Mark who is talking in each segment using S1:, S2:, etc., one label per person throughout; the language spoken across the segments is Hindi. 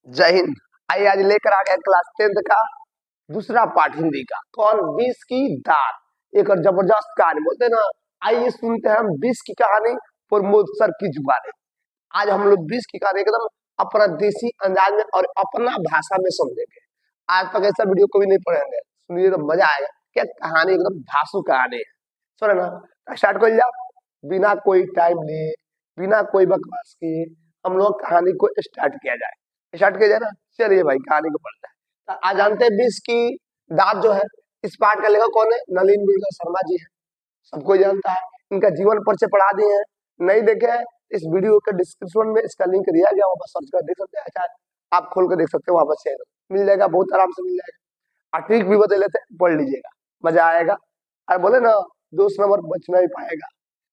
S1: जय हिंद। आइए आज लेकर आ गया क्लास 10th का दूसरा पार्ट हिंदी का। कौन? विष की दात। एक और जबरदस्त कहानी बोलते हैं ना। आइए सुनते हैं हम विष की कहानी प्रमोद सर की जुबानी। आज हम लोग विष की कहानी एकदम अपना देसी अंदाज में और अपना भाषा में समझेंगे। आज तक ऐसा वीडियो कभी नहीं पढ़ेंगे, सुनिए तो मजा आएगा। क्या कहानी, एकदम धांसू कहानी है। सुने ना, स्टार्ट कर जाओ। बिना कोई टाइम लिए, बिना कोई बकवास के हम लोग कहानी को स्टार्ट किया जाए। स्टार्ट किया जाए ना, चलिए भाई कहानी को पढ़ते हैं। तो आज जानते हैं विष की दात जो है, इस पाठ का लेखक कौन है? नलिन बिरला शर्मा जी है, सबको जानता है। इनका जीवन परिचय पढ़ा दिए हैं, नहीं देखे हैं इस वीडियो के डिस्क्रिप्शन में इसका लिंक दिया गया, वहां पर सर्च कर देख सकते हैं। अच्छा, आप खोल कर देख सकते हो, वहां पर शेयर मिल जाएगा, बहुत आराम से मिल जाएगा। और ट्रिक भी बता लेते हैं, पढ़ लीजिएगा, मजा आएगा। और बोले ना, 200 नंबर बच नहीं पाएगा,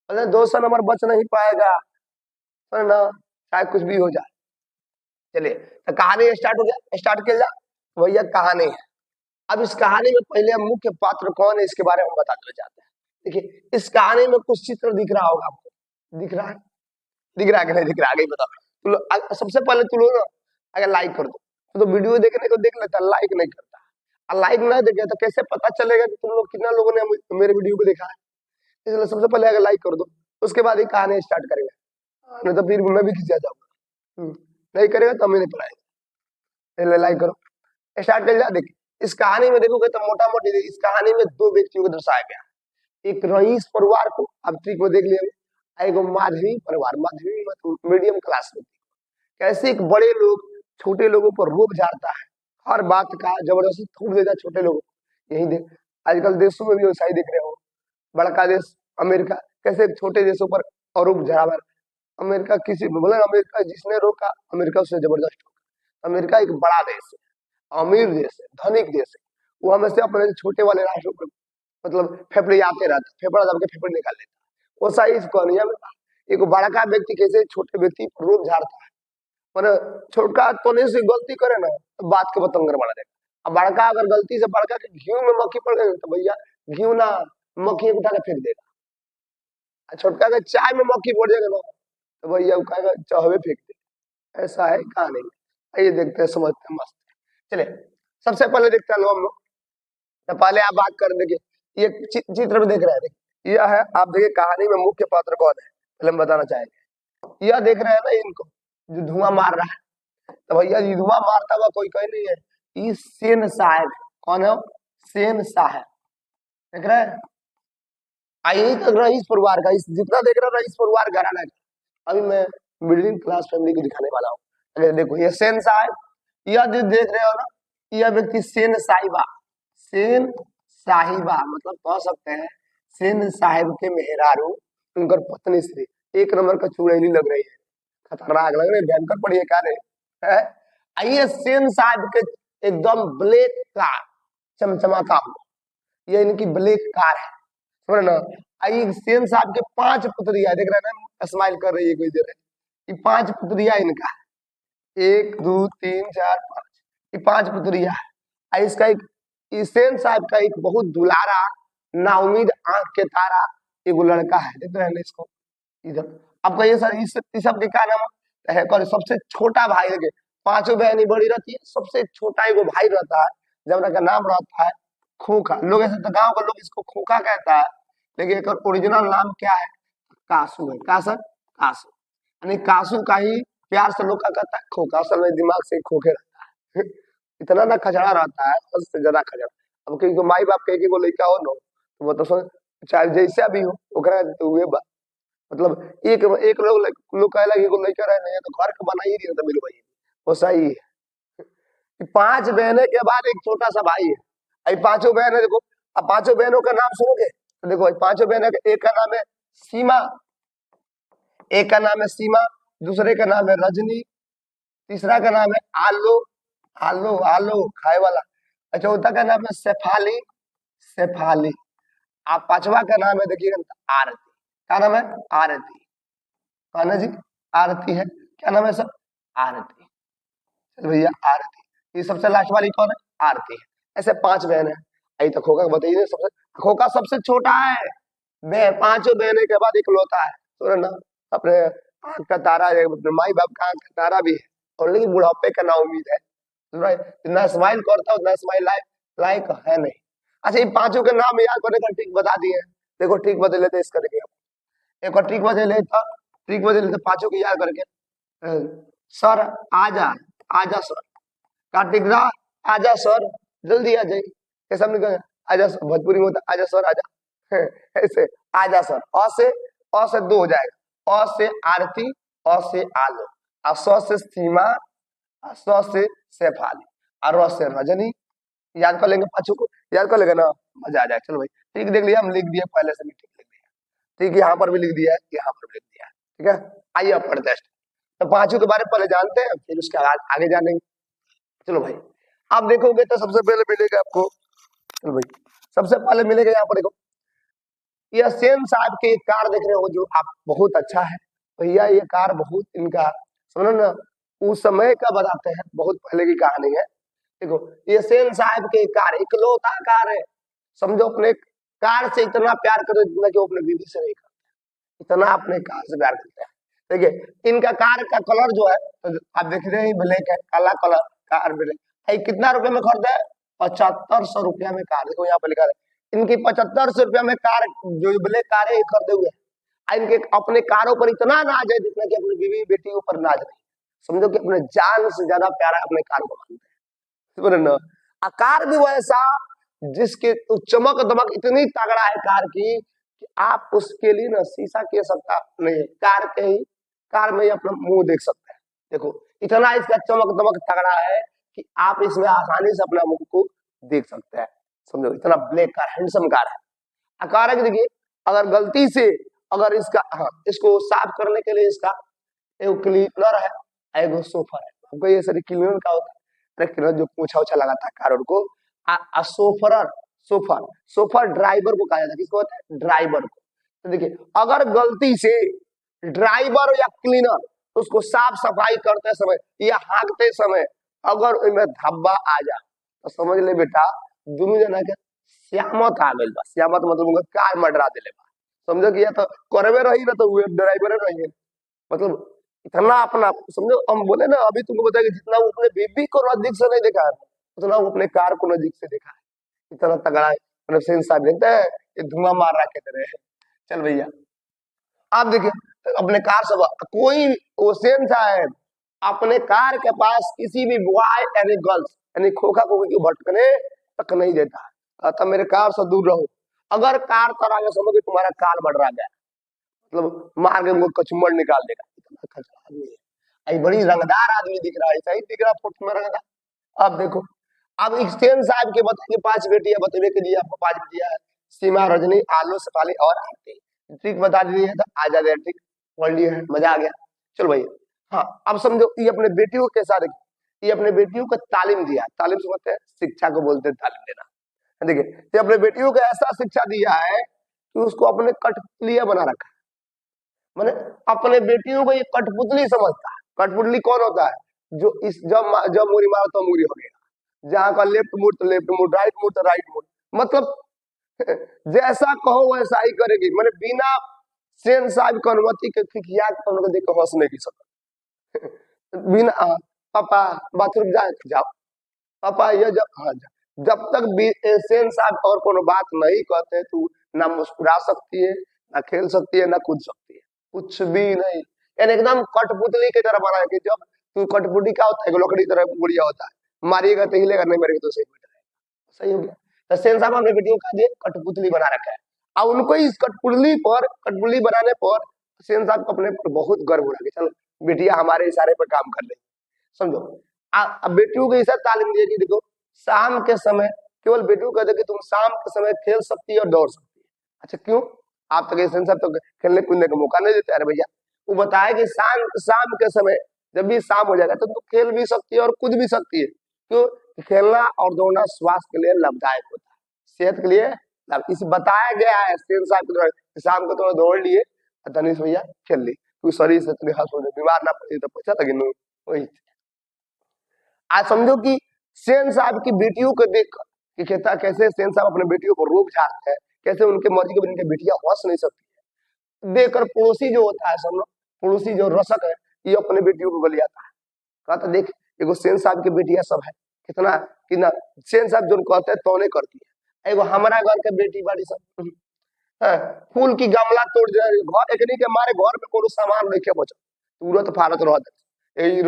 S1: बोले 200 नंबर बच नहीं पाएगा, है ना, चाहे कुछ भी हो जाए। चलिए तो कहानी स्टार्ट हो गया, स्टार्ट किया जाए। भैया कहानी है। अब इस कहानी में पहले हम मुख्य पात्र कौन है इसके बारे में हम बता देना चाहते हैं। देखिए इस कहानी में कुछ चित्र दिख रहा होगा आपको, दिख रहा है? दिख रहा है कि नहीं दिख रहा है? आगे ही बताओ। सबसे पहले तुम लोग ना अगर लाइक कर दो, तो वीडियो देखने को देख लेता, लाइक नहीं करता। और लाइक ना देखे तो कैसे पता चलेगा कि तुम लोग कितना लोगों ने मेरे वीडियो को देखा है? इसलिए सबसे पहले अगर लाइक कर दो, उसके बाद ही कहानी स्टार्ट करेंगे, नहीं तो फिर मैं भी खिंचा जाऊंगा। नहीं करेगा तो हमें नहीं पढ़ाएगा। लाइक करो, स्टार्ट कर जा। देखिए इस कहानी में देखोगे तो मोटा मोटी इस कहानी में दो व्यक्तियों को दर्शाया गया। एक रईस परिवार को, अब ट्रिक को देख लिया, एक माधवी परिवार। माधवी मतलब मीडियम क्लास में। कैसे एक बड़े लोग छोटे लोगों पर रोब झाड़ता है, हर बात का जबरदस्ती थूक देता है छोटे लोगों को। यही देख आजकल देशों में भी वैसा ही देख रहे हो। बड़का देश अमेरिका कैसे छोटे देशों पर आरोप झाड़ा। अमेरिका किसी बोले अमेरिका जिसने रोका, अमेरिका उससे जबरदस्त रोका। अमेरिका एक बड़ा देश है, अमीर देश है, धनिक देश है। वो हमेशा अपने छोटे वाले राष्ट्रों पर मतलब फेफड़े आते रहता, फेफड़ा दब के फेफड़े निकाल लेता। वो सही इस कहानिया में एक बड़का व्यक्ति कैसे छोटे व्यक्ति पर रोब झाड़ता है। मैंने छोटा तो नहीं से गलती करे ना तो बात के बतंगर बना देगा। अब बड़का अगर गलती से बड़का के घी में मक्खी पड़ गई तो भैया घी ना मक्खी उठा के फेंक देगा। छोटका के चाय में मक्खी पड़ जाएगा ना तो भैया वो कहेगा चाहवे फेंक दे। ऐसा है कहानी। आइए देखते हैं, समझते हैं, मस्त। चले सबसे पहले देखते हैं हम लोग। तो पहले आप बात कर, देखिए ये चित्र में देख रहे हैं, यह है, आप देखिए कहानी में मुख्य पात्र कौन है पहले हम बताना चाहेंगे। यह देख रहे हैं ना इनको, जो धुआं मार रहा है, तो भैया ये धुआं मारता हुआ कोई कहीं नहीं है, ये सेन साहब। कौन है? सेन साहब। देख रहे हैं? यही तक रईस परिवार का, इस जितना देख रहे हैं रईस परिवार घराना का। अभी मैं मिडिल क्लास फैमिली को दिखाने वाला हूँ। अगर देखो ये सेन साहब, यह जो देख रहे हो ना, यह व्यक्ति सेन साहिबा। सेन साहिबा मतलब कह सकते हैं सेन साहिब के मेहरारू, उनकर पत्नी श्री एक नंबर का चुड़ैली लग रही है, खतरनाक लग रही है, भयंकर पड़ी है क्या रे। आइए सेन साहिब के एकदम ब्लैक कार चमचमाता हुआ, ये इनकी ब्लैक कार है, समझ ना। आइए सेन साहब के 5 पुत्रिया, देख रहे हैं ना, स्माइल कर रही है कोई देर, ये 5 पुत्रिया इनका, 1 2 3 4 5, ये 5 पुत्रिया है। इसका एक सेन साहब का एक बहुत दुलारा नाउमीद आंख के तारा एक लड़का है, देख रहे हैं ना इसको इधर। आपका ये सर इस सब के क्या नाम है? कौन? सबसे छोटा भाई लगे, 5 बहनी बड़ी रहती है, सबसे छोटा एगो भाई रहता है, जब का नाम रहता है खोखा। लोग ऐसे तो गाँव का लोग इसको खोखा कहता है, लेकिन एक ओरिजिनल नाम क्या है? कासू है। कासर कासू, यानी कासू का ही प्यार से लोग का कहता है खोखा। असल में दिमाग से खोखे रहता है। इतना ना खचड़ा रहता है, उससे ज्यादा खचड़ा। अब क्योंकि माई बाप के को लड़का हो ना, तो वो तो चाहे जैसा भी हो ओकरा तो हुए बा, मतलब एक एक लोग कहला कि एगो लड़का रहे नहीं तो घर के बना ही नहीं तो मिल भाई वो सही है। 5 बहनें के बाद एक छोटा सा भाई है। अभी 5 बहनें देखो, अब 5 बहनों का नाम सुनोगे तो देखो 5 बहनों का एक का नाम है सीमा, एक का नाम है सीमा, दूसरे का नाम है रजनी, तीसरा का नाम है आलो, आलो आलो खाए वाला, चौथा का नाम है शेफाली, शेफाली। आप 5वां का नाम है देखिएगा आरती। क्या नाम है? आरती। कौन है जी? आरती है। क्या नाम है सर? आरती। चलो भैया आरती। ये सबसे लास्ट वाली कौन है? आरती है। ऐसे 5 बहन है। अभी तो खोखा बताइए, सबसे खोखा सबसे छोटा है, 5 बहने के बाद इकलौता है, तो ना अपने आंख का तारा, अपने माई बाप का आंख का तारा भी है, और लेकिन बुढ़ापे का ना उम्मीद है, ना स्माइल करता हूँ ना स्माइल लाइक लाइक है नहीं। अच्छा, इन पांचों के नाम याद करने का ट्रिक बता दिए। देखो ट्रिक बदल लेते इसका, देखिए एक और ट्रिक बदल लेता, ट्रिक बदल लेते पांचों की याद करके। सर आजा, आजा सर, कार्तिक दा आजा सर, जल्दी आ जाइए। कैसा हमने कहा आजा सर, भोजपुरी में होता आजा सर आजा। ऐसे आजा सर, अ से दो हो जाएगा, अ से आरती, अ से आलो, और स से सीमा, और स से शेफाली, और र से रजनी। याद कर लेंगे पांचों को, याद कर लेंगे ना, मजा आ जाए। चलो भाई ठीक देख लिया, हम लिख दिया पहले से भी ठीक लिख दिया, ठीक यहाँ पर भी लिख दिया है, यहाँ पर भी लिख दिया है, ठीक है। आइए अब पढ़ते हैं। तो पांचों के बारे में पहले जानते हैं, फिर उसके बाद आगे जानेंगे। चलो भाई, आप देखोगे तो सबसे पहले मिलेगा आपको, चलो भाई सबसे पहले मिलेगा यहाँ पर देखो, यह सेन साहब के कार देख रहे हो जो आप, बहुत अच्छा है भैया, ये कार बहुत इनका, समझो ना, उस समय का बताते हैं, बहुत पहले की कहानी है। देखो ये सेन साहब के कार इकलौता कार है, समझो अपने कार से इतना प्यार करो जितना कि वो अपने बीवी से नहीं करते, इतना अपने कार से प्यार करते हैं। देखिए इनका कार का कलर जो है, तो आप देख रहे हैं ब्लैक है, काला कलर कार ब्लैक। कितना रुपए में खरीदा है? 7500 रुपया में कार, देखो यहाँ पर लिखा है इनकी 7500 रुपया में कार, जो ब्लैक कार है ये खरीदे हुए हैं। इनके अपने कारों पर इतना नाज है जितना कि अपनी बीवी बेटी ऊपर नाज नहीं, समझो कि अपने जान से ज्यादा प्यारा अपने कार को मानते हैं, ना। आकार भी वैसा जिसके तो चमक दमक इतनी तगड़ा है कार की कि आप उसके लिए ना शीशा की सकता नहीं है, कार के ही, कार में ही अपना मुंह देख सकते हैं। देखो इतना इसका चमक दमक तगड़ा है कि आप इसमें आसानी से अपना मुंह को देख सकते हैं, समझो इतना ब्लैक कार, हैंडसम कार है। आकार है, देखिए अगर गलती से अगर इसका, हाँ इसको साफ करने के लिए इसका एक क्लीनर है, एक सोफर है। हमको ये सारी क्लीनर का होता है, क्लीनर जो पोछा ओछा लगाता है कार को, सोफर, सोफर, सोफर ड्राइवर को कहा जाता है, किसको होता है? ड्राइवर को। तो देखिए अगर गलती से ड्राइवर या क्लीनर उसको साफ सफाई करते समय या हाँकते समय अगर उनमें धब्बा आ जाए तो समझ ले बेटा दोनों जना के श्यामत आ गई बा। श्यामत मतलब कार मडरा दिले बा, समझो कि या तो करवे रही ना तो ड्राइवर रही है, मतलब इतना अपना, समझो हम बोले ना अभी तुमको बताया कि जितना वो अपने बीबी को नजदीक से नहीं देखा है उतना वो अपने कार को नजदीक से देखा है, इतना तगड़ा है। मतलब सेन साहब देखते हैं ये धुआं मार रहा के तरह। चल भैया आप देखिए अपने कार सब, कोई सेन साहब अपने कार के पास किसी भी बॉय यानी गर्ल्स यानी खोखा खोखी को भटकने तक नहीं देता है, कहता मेरे कार से दूर रहो। अगर कार तर आगे समझो कि तुम्हारा कार बढ़ रहा गया, मतलब मार के उनको कचुम्बर निकाल देगा, इतना खतरा आदमी है। बड़ी रंगदार आदमी दिख रहा है, सही दिख रहा है फोटो में रंगदार। अब देखो अब सेन साहब के बताइए 5 बेटियां, बतने के लिए आपको 5 बेटियां है, सीमा, रजनी, आलो, शेफाली और आरती। ट्रिक बता दी है तो आ जा गया, ट्रिक पढ़ लिए है, मजा आ गया। चलो भाई हाँ अब समझो ये अपने बेटियों के साथ, ये अपने बेटियों को तालीम दिया, तालीम समझते हैं, शिक्षा को बोलते हैं तालीम देना। देखिए ये अपने बेटियों को ऐसा शिक्षा दिया है कि उसको अपने कठपुतलियां बना रखा है, मैंने अपने बेटियों को ये कठपुतली समझता है। कठपुतली कौन होता है? जो इस जब मूरी मारो तो मूरी हो गया, जहां का लेफ्ट मुड़ तो लेफ्ट मुड़, राइट मुड़ तो राइट मुड़, मतलब जैसा कहो वैसा ही करेगी, मैंने बिना सेन साहब की अनुमति के खिखिया के उनको देख के हंस नहीं की सकता। बिना पापा बाथरूम जाए जाओ, पापा ये जब, हाँ जब तक सेन साहब और कोनो बात नहीं कहते तू ना मुस्कुरा सकती है, ना खेल सकती है, ना कूद सकती है, कुछ भी नहीं। यानी एकदम कठपुतली की तरह बना है कि जब तू, कठपुतली क्या होता है? लकड़ी तरह गुड़िया होता है, मारिएगा तो हिलेगा, नहीं मारिएगा तो सही बैठा रहेगा। सही हो गया। तो सेन साहब अपने बेटियों का कठपुतली बना रखा है, और उनको इस कठपुतली पर, कठपुतली बनाने पर सेन साहब को अपने पर बहुत गर्व हो रहा है, चल बेटिया हमारे इशारे पर काम कर रही, समझो। अब बेटियों को ऐसा तालीम दिया कि देखो शाम के समय केवल बेटियों को कि तुम शाम के समय खेल सकती है और दौड़ सकती है। अच्छा क्यों? आप तो सेन साहब तो खेलने कूदने का मौका नहीं देते। अरे भैया वो बताया कि शाम के समय जब भी शाम हो जाएगा तो तू खेल भी सकती है और कूद भी सकती है। क्यों? खेलना और दौड़ना स्वास्थ्य के लिए लाभदायक होता है, सेहत के लिए इसे बताया गया है सेन साहब के द्वारा। शाम को थोड़ा दौड़ लिए, तनिष भैया खेल ली, तू शरीर से बीमार ना पड़ी तो पैसा लगे वही। आज समझो कि सेन साहब की बेटियों को देख कि कहता कैसे सेन साहब अपने बेटियों को रूप झाड़ते हैं, कैसे उनके मर्जी के बिना बेटियां हंस नहीं सकती है। देखकर पड़ोसी जो होता है, समझो पड़ोसी जो रसक है, ये अपने बेटियों को गलियाता है, कहता देख एगो सेन साहब के बेटिया सब है कितना कितना सेन साहब जो कहते हैं तो नहीं करती है। एगो हमारा घर के बेटी बाड़ी सब हाँ, फूल की गमला तोड़ जाए घर एकनी के मारे घर में कोनो सामान नहीं के बचल तुरंत फारत रहत यही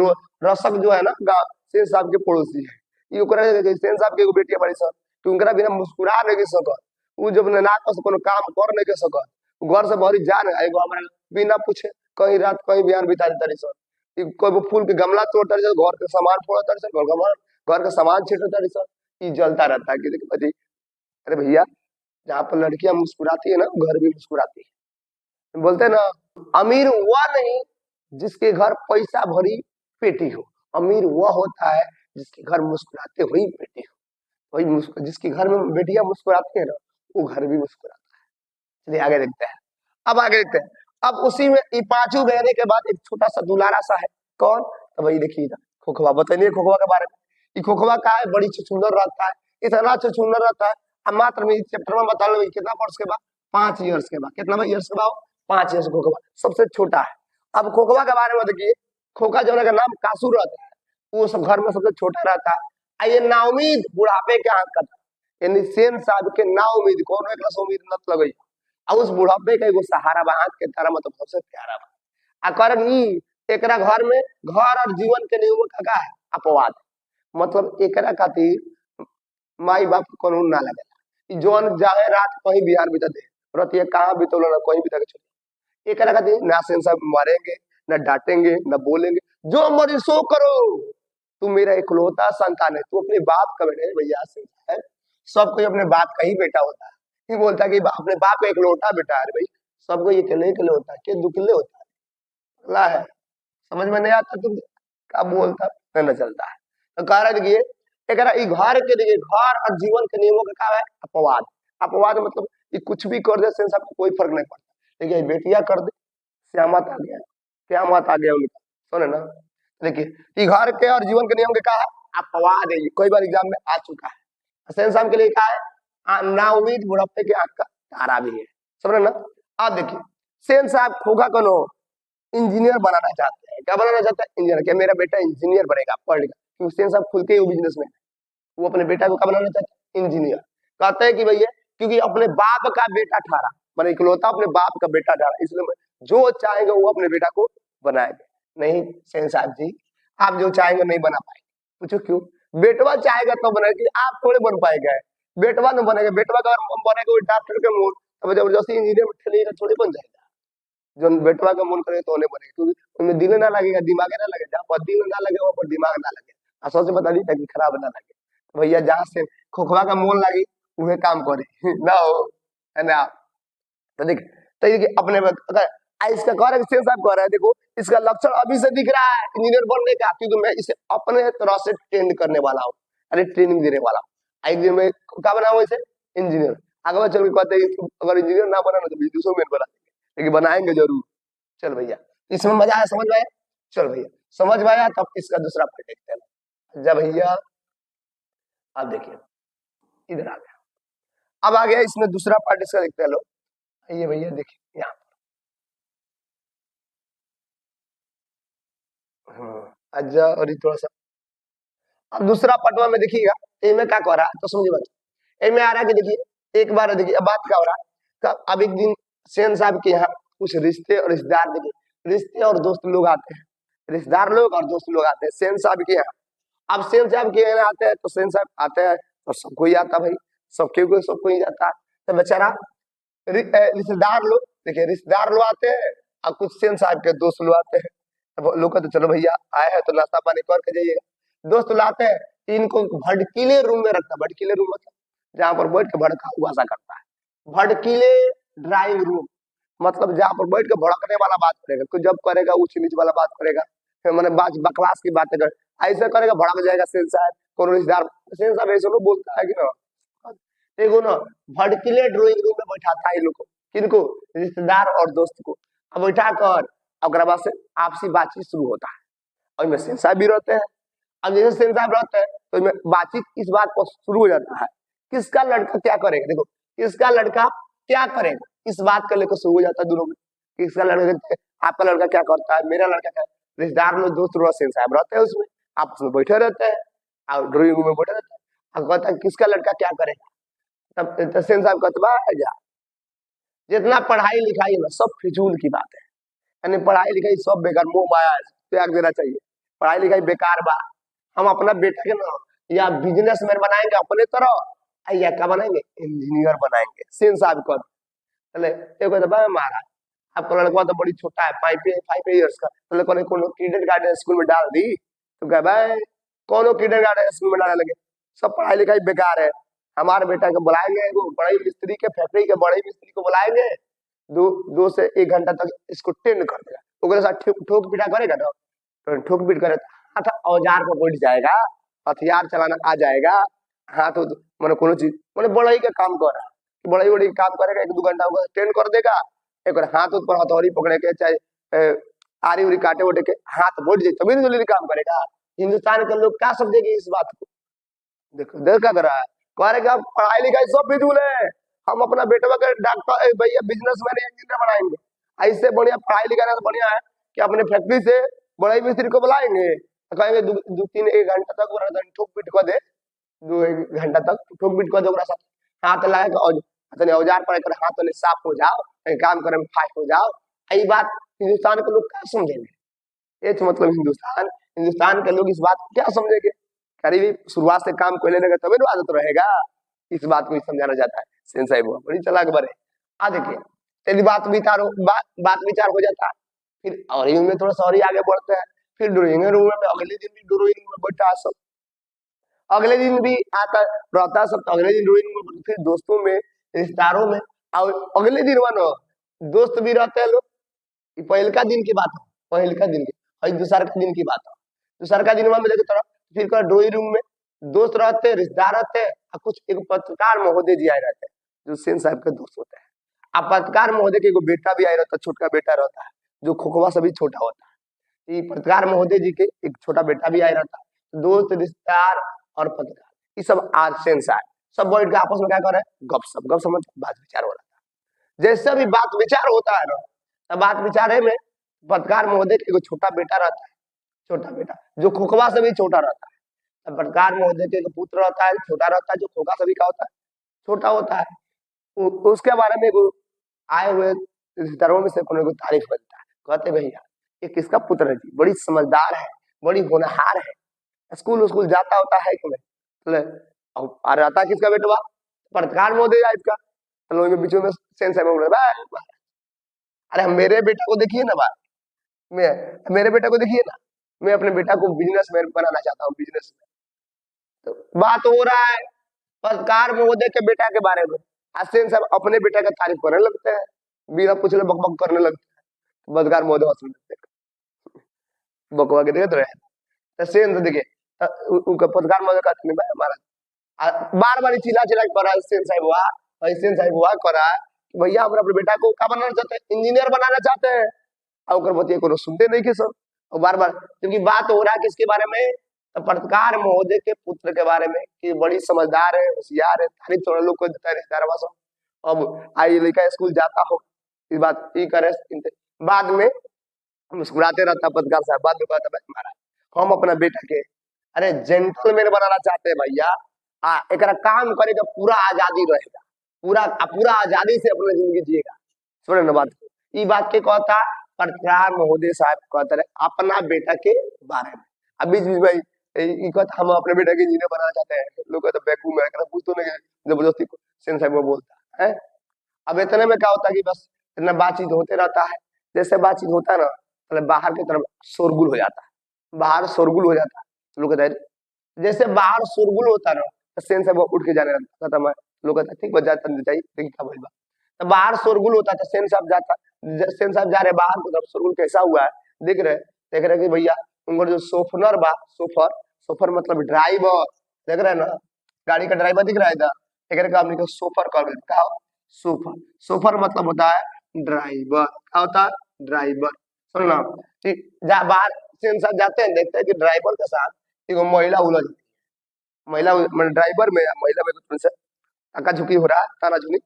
S1: रसक जो है ना गाँव सेन साहब के पड़ोसी है ये ओकरा सेन साहब के एगो बेटिया बाड़ी सब तो उनकरा बिना मुस्कुरा नहीं के सकत उ जब ना कस कोनो काम कर नहीं के सकत उ घर से बाहरी जा ना एगो हमरा बिना पूछे कहीं रात कहीं बिहान बिता देता सब कोई फूल के गमला तोड़ता रही घर के सामान फोड़ता रही घर के सामान छीटता रही सब ये जलता रहता है कि देखिए अरे भैया जहाँ पर लड़कियां मुस्कुराती है ना घर भी मुस्कुराती है। बोलते हैं ना अमीर वह नहीं जिसके घर पैसा भरी पेटी हो अमीर वह होता है जिसके घर मुस्कुराते हुई बेटी हो वही जिसके घर में बेटियां मुस्कुराती है ना वो घर भी मुस्कुराता है। चलिए आगे देखते हैं अब आगे देखते हैं अब उसी में ये पांचों रहने के बाद एक छोटा सा दुलारा सा है कौन तो भाई देखिए खोखवा बताइए खोखवा के बारे में ये खोखवा का है बड़ी छुछुंदर रहता है इतना छुछुंदर रहता है अब मात्र में चैप्टर में बता लो कितना वर्ष के बाद 5 इयर्स के बाद कितना ईयर्स के बाद 5 इयर्स खोखवा सबसे छोटा है। अब खोखवा के बारे में देखिए खोखा जो का नाम कासू रहता है वो सब घर में सबसे छोटा रहता है ये नाउमीद बुढ़ापे के आंख का यानी सेन साहब के नाउमीद कौन एक उम्मीद नत लगई और उस बुढ़ापे का एगो सहारा बा आंख के तारा मतलब सबसे प्यारा बा आ करन एकरा घर में घर और जीवन के नियम का है अपवाद मतलब एकरा खातिर माई बाप को कानून ना लगे जोन जाए रात कहीं बिहार बिता दे रत ये कहाँ बितौल ना कहीं बिता के छोड़ एक खातिर ना सेन साहब मारेंगे ना डांटेंगे ना बोलेंगे जो मर्जी सो करो तू मेरा इकलौता संतान है तू अपने बाप का बेटा है भैया सेन साहब सब कोई अपने बाप का ही बेटा होता है नहीं बोलता कि अपने बाप का इकलौता बेटा है भाई सबको ये कहने के लिए होता है कि दुखले होता है अगला है समझ में नहीं आता तुम क्या बोलता नहीं चलता है तो कह रहे देखिए घर के देखिए घर और जीवन के नियमों का क्या है अपवाद अपवाद मतलब ये कुछ भी कर दे सेंस आपको कोई फर्क नहीं पड़ता देखिए बेटिया कर दे श्यामत आ गया क्या मत आ गया उनका सुने ना देखिए घर के और जीवन के नियम के क्या है अपवाद है कई बार एग्जाम में आ चुका है सेंस साहब के लिए क्या है ना उम्मीद बुढ़ापे के आंख का तारा भी है समझे ना। आप देखिए सेन साहब खोखा को इंजीनियर बनाना चाहते हैं क्या बनाना चाहते हैं इंजीनियर क्या मेरा बेटा इंजीनियर बनेगा पढ़ेगा क्योंकि सेन साहब खुद के ही बिजनेस में वो अपने बेटा को क्या बनाना चाहते हैं इंजीनियर कहते हैं कि भैया क्योंकि अपने बाप का बेटा ठहरा मैंने इकलौता अपने बाप का बेटा ठहरा इसलिए जो चाहेंगे वो अपने बेटा को बनाएंगे नहीं सेन साहब जी आप जो चाहेंगे नहीं बना पाएंगे पूछो क्यों बेटवा चाहेगा तो बनाएगी आप थोड़े बन पाएगा बेटवा न बनेगा बेटवा का बनेगा डॉक्टर के मूड अब जबरदस्ती इंजीनियर ठेलेगा थोड़ी बन जाएगा जो बेटवा का मन करे तो नहीं बनेगा क्योंकि उनमें दिल ना लगेगा दिमाग ना लगे जहाँ पर दिल ना लगे वहाँ पर दिमाग ना लगे असर से बता दी ताकि खराब ना लगे तो भैया जहाँ से खोखवा का मोल लगी वह काम करे ना हो है ना। तो देख तो ये अपने अगर इसका कह रहा है सेन साहब कह रहा है देखो इसका लक्षण अभी से दिख रहा है इंजीनियर बनने का क्योंकि मैं इसे अपने तरह से ट्रेंड करने वाला हूँ अरे ट्रेनिंग देने वाला हूँ एक दिन में क्या बना हुआ इसे इंजीनियर आगे चल के कहते हैं अगर इंजीनियर ना बना तो बिजनेस मैन बना लेकिन बनाएंगे जरूर। चल भैया इसमें मजा आया समझ में आया चल भैया समझ में आया तब इसका दूसरा पार्ट देखते हैं जब भैया आप देखिए इधर आ गया अब आ गया इसमें दूसरा पार्ट इसका देखते हैं लो ये भैया देखिए यहाँ अच्छा और थोड़ा सा अब दूसरा पटवा में देखिएगा इनमें क्या कह रहा है तो समझिए बात इनमें आ रहा है कि देखिए एक बार देखिए अब बात क्या हो रहा है अब एक दिन सेन साहब के यहाँ कुछ रिश्ते और रिश्तेदार देखिए रिश्ते और दोस्त लोग आते हैं रिश्तेदार लोग और दोस्त लोग आते हैं सेन साहब के यहाँ अब सेन साहब के यहाँ आते हैं तो सेन साहब आते हैं तो सबको ही आता भाई सबको ही जाता है तो बेचारा रिश्तेदार लोग देखिए रिश्तेदार लोग आते हैं और कुछ सेन साहब के दोस्त लोग आते हैं लोग कहते चलो भैया आए हैं तो नाश्ता पानी करके जाइएगा दोस्त लाते हैं इनको भड़कीले रूम में रखता है भड़कीले रूम मतलब जहाँ पर बैठ के भड़का हुआ सा करता है भड़कीले ड्राइंग रूम मतलब जहाँ पर बैठ के भड़कने वाला बात करेगा कुछ जब करेगा ऊंच नीच वाला बात करेगा फिर मैंने बकवास की बातें कर ऐसा करेगा भड़क जाएगा सेन साहब कोनो रिश्तेदार सेन साहब ऐसे लोग बोलता है कि ना देखो ना भड़कीले ड्राइंग रूम में बैठाता है लोग किनको रिश्तेदार और दोस्त को अब बैठा कर और बाद से आपसी बातचीत शुरू होता है और इनमें सेन साहब भी रहते हैं। अब जैसे सेन साहब रहते हैं तो इनमें बातचीत इस बात पर शुरू हो जाता है किसका लड़का क्या करेगा देखो किसका लड़का क्या करेगा इस बात का लेकर शुरू हो जाता है दोनों में किसका लड़का आपका लड़का क्या करता है मेरा लड़का क्या रिश्तेदार लोग दोस्त लोग सेन साहब रहते हैं उसमें आपस में बैठे रहते हैं और ड्राइंग रूम में बैठे रहते हैं। अब कहता है किसका लड़का क्या करेगा, तब तहसीन साहब कहते जा जितना पढ़ाई लिखाई है ना सब फिजूल की बात है, यानी पढ़ाई लिखाई सब बेकार, मोह माया है, त्याग देना चाहिए, पढ़ाई लिखाई बेकार बा। हम अपना बेटा के ना या बिजनेसमैन बनाएंगे अपने तरह, या क्या बनाएंगे, इंजीनियर बनाएंगे। सिंह साहब को चले एक तो मारा, आपका लड़का तो बड़ी छोटा है, 5 5 इयर्स का, तो कौन किंडर गार्डन स्कूल में डाल दी, तो कह भाई कौन किंडर गार्डन स्कूल में डालने लगे, सब पढ़ाई लिखाई बेकार है। हमारे बेटा को बुलाएंगे, वो बड़े मिस्त्री के फैक्ट्री के बड़े मिस्त्री को बुलाएंगे, 2 से 1 घंटा तक इसको ट्रेन कर देगा, ओकरे साथ ठोक पीटा करेगा ना, तो ठोक पीट करे हाथ औजार को बैठ जाएगा, हथियार चलाना आ जाएगा, हाथ मैंने कोनो चीज मैंने बड़ाई का काम कर रहा है, बड़ाई बड़ी काम करेगा, 1 2 घंटा ट्रेन कर देगा, एक और हाथ ऊपर हथौड़ी पकड़े के चाहे आरी उरी काटे उठे के हाथ बैठ जाए तभी जल्दी काम करेगा। हिंदुस्तान के लोग क्या समझेंगे इस बात को, देखो देख क्या कर रहा है, कह रहे पढ़ाई लिखाई सब फिजूल है, हम अपना बेटा के डॉक्टर भैया बिजनेसमैन इंजीनियर बनाएंगे, ऐसे बढ़िया पढ़ाई लिखाई तो बढ़िया है कि अपने फैक्ट्री से बड़े मिस्त्री को बुलाएंगे, तो कहेंगे 2 3 1 घंटा तक ठोक पीट कर दे, 2 1 घंटा तक ठोक पीट कर दे, हाथ लगा के औजार पर हाथ वाले साफ हो जाओ, काम करे में फास्ट हो जाओ। यही बात हिंदुस्तान के लोग क्या समझेंगे, ये तो मतलब हिंदुस्तान के लोग इस बात को क्या समझेंगे, करीबी शुरुआत से काम कोई लेने तभी तो आदत रहेगा, इस बात को समझाना चाहता है सेन साहब, बड़ी चालाक बड़े। आ देखिए तेरी बात विचार हो जाता है, फिर और में थोड़ा सा और ही आगे बढ़ते हैं, फिर ड्राइंग रूम में अगले दिन भी ड्राइंग में बैठा सब, अगले दिन भी आता रहता सब, तो अगले दिन ड्राइंग में फिर दोस्तों में रिश्तेदारों में, और अगले दिन वनो दोस्त भी रहते हैं लोग, पहल का दिन की बात हो, पहल का दिन की और दूसरा का दिन की बात हो, दूसरा का दिन में लेके तरह फिर ड्राइंग रूम में दोस्त रहते, रिश्तेदार रहते, और कुछ एक पत्रकार महोदय जी आए रहते हैं जो सेन साहब के दोस्त होते हैं। अब पत्रकार महोदय के एगो बेटा भी आए रहता है, छोटा बेटा रहता है जो खोखवा से भी छोटा होता है, ये पत्रकार महोदय जी के एक छोटा बेटा भी आए रहता है, दोस्त रिश्तेदार और पत्रकार ये सब आज सेन साहब सब बैठ के आपस में क्या कर रहे हैं, गप सप बात विचार हो रहा था। जैसे भी बात विचार होता है ना, तब बात विचार है में पत्रकार महोदय के एगो छोटा बेटा रहता है, छोटा बेटा जो खोखवा से भी छोटा रहता है, तब पत्रकार महोदय के एक पुत्र रहता है, छोटा रहता है, जो खोखा से भी क्या होता है, छोटा होता है, उसके बारे में आए हुए रिश्तेदारों में से कोनो तारीफ करता है, कहते भैया ये किसका पुत्र है जी, बड़ी समझदार है, बड़ी होनहार है, स्कूल जाता होता है कि नहीं, और रहता किसका बेटवा, पत्रकार महोदय इसका, चलो बीच में सेंस है, अरे मेरे बेटा को देखिए ना बात, मेरे बेटा को देखिए ना, मैं अपने बेटा को बिजनेसमैन बनाना चाहता हूँ, बिजनेसमैन, तो बात हो रहा है पत्रकार महोदय के बेटा के बारे में, सेन साहब अपने बेटा का तारीफ करने लगते हैं, बिना पूछले बकबक करने लगते हैं, पत्रकार महोदय हंसने लगते हैं, बकवा के देखते रहे, तो सेन से देखिए उनका पत्रकार महोदय कहते हैं हमारा बार बार चिल्ला करा, सेन साहब हुआ करा भैया हम अपने बेटा को क्या बनाना चाहते हैं, इंजीनियर बनाना चाहते हैं, और बतिया को सुनते नहीं के सब, और बार बार क्योंकि बात हो रहा है किसके बारे में, तो पत्रकार महोदय के पुत्र के बारे में कि बड़ी समझदार है, होशियार है, तारीफ थोड़ा लोग को देता है रिश्तेदार, अब आई लड़का स्कूल जाता हो, इस बात ये करे, बाद में मुस्कुराते रहता पत्रकार साहब, बाद में कहता महाराज हम अपना बेटा के अरे जेंटलमैन बनाना चाहते हैं भैया, एक काम करेगा पूरा आजादी रहेगा, पूरा आजादी से अपनी जिंदगी जिएगा, सुने ना बात, ये बात के कहता पत्रकार महोदय साहब कहते रहे अपना बेटा के बारे में, अब बीच बीच में हम अपने बेटा के इंजीनियर बनाना चाहते हैं, लोग कहते बैकू में कुछ तो नहीं, जबरदस्ती सेन साहब वो बोलता है। अब इतने में क्या होता है कि बस इतना बातचीत होते रहता है, जैसे बातचीत होता है ना, मतलब बाहर की तरफ शोरगुल हो जाता है, बाहर शोरगुल हो जाता है, लोग कहते हैं जैसे बाहर शोरगुल होता है ना, तो सेन साहब उठ के जाने लगता था, मैं लोग कहता ठीक बजा चाहिए क्या बोल, तो बाहर शोरगुल होता था, सेन साहब जा रहे बाहर की तरफ, शोरगुल कैसा हुआ है देख रहे कि भैया उनका जो सोफनर बा, सोफर मतलब ड्राइवर, देख रहे ना गाड़ी का ड्राइवर दिख रहा है इधर, एक हमने को सोफर कर क्या, सोफर मतलब होता है ड्राइवर, क्या होता है ड्राइवर, सुनना बाहर सेन साहब जाते हैं, देखते हैं कि ड्राइवर के साथ एक महिला उलझ, महिला ड्राइवर में महिला में कुछ अका झुकी हो रहा है, ताना झुकी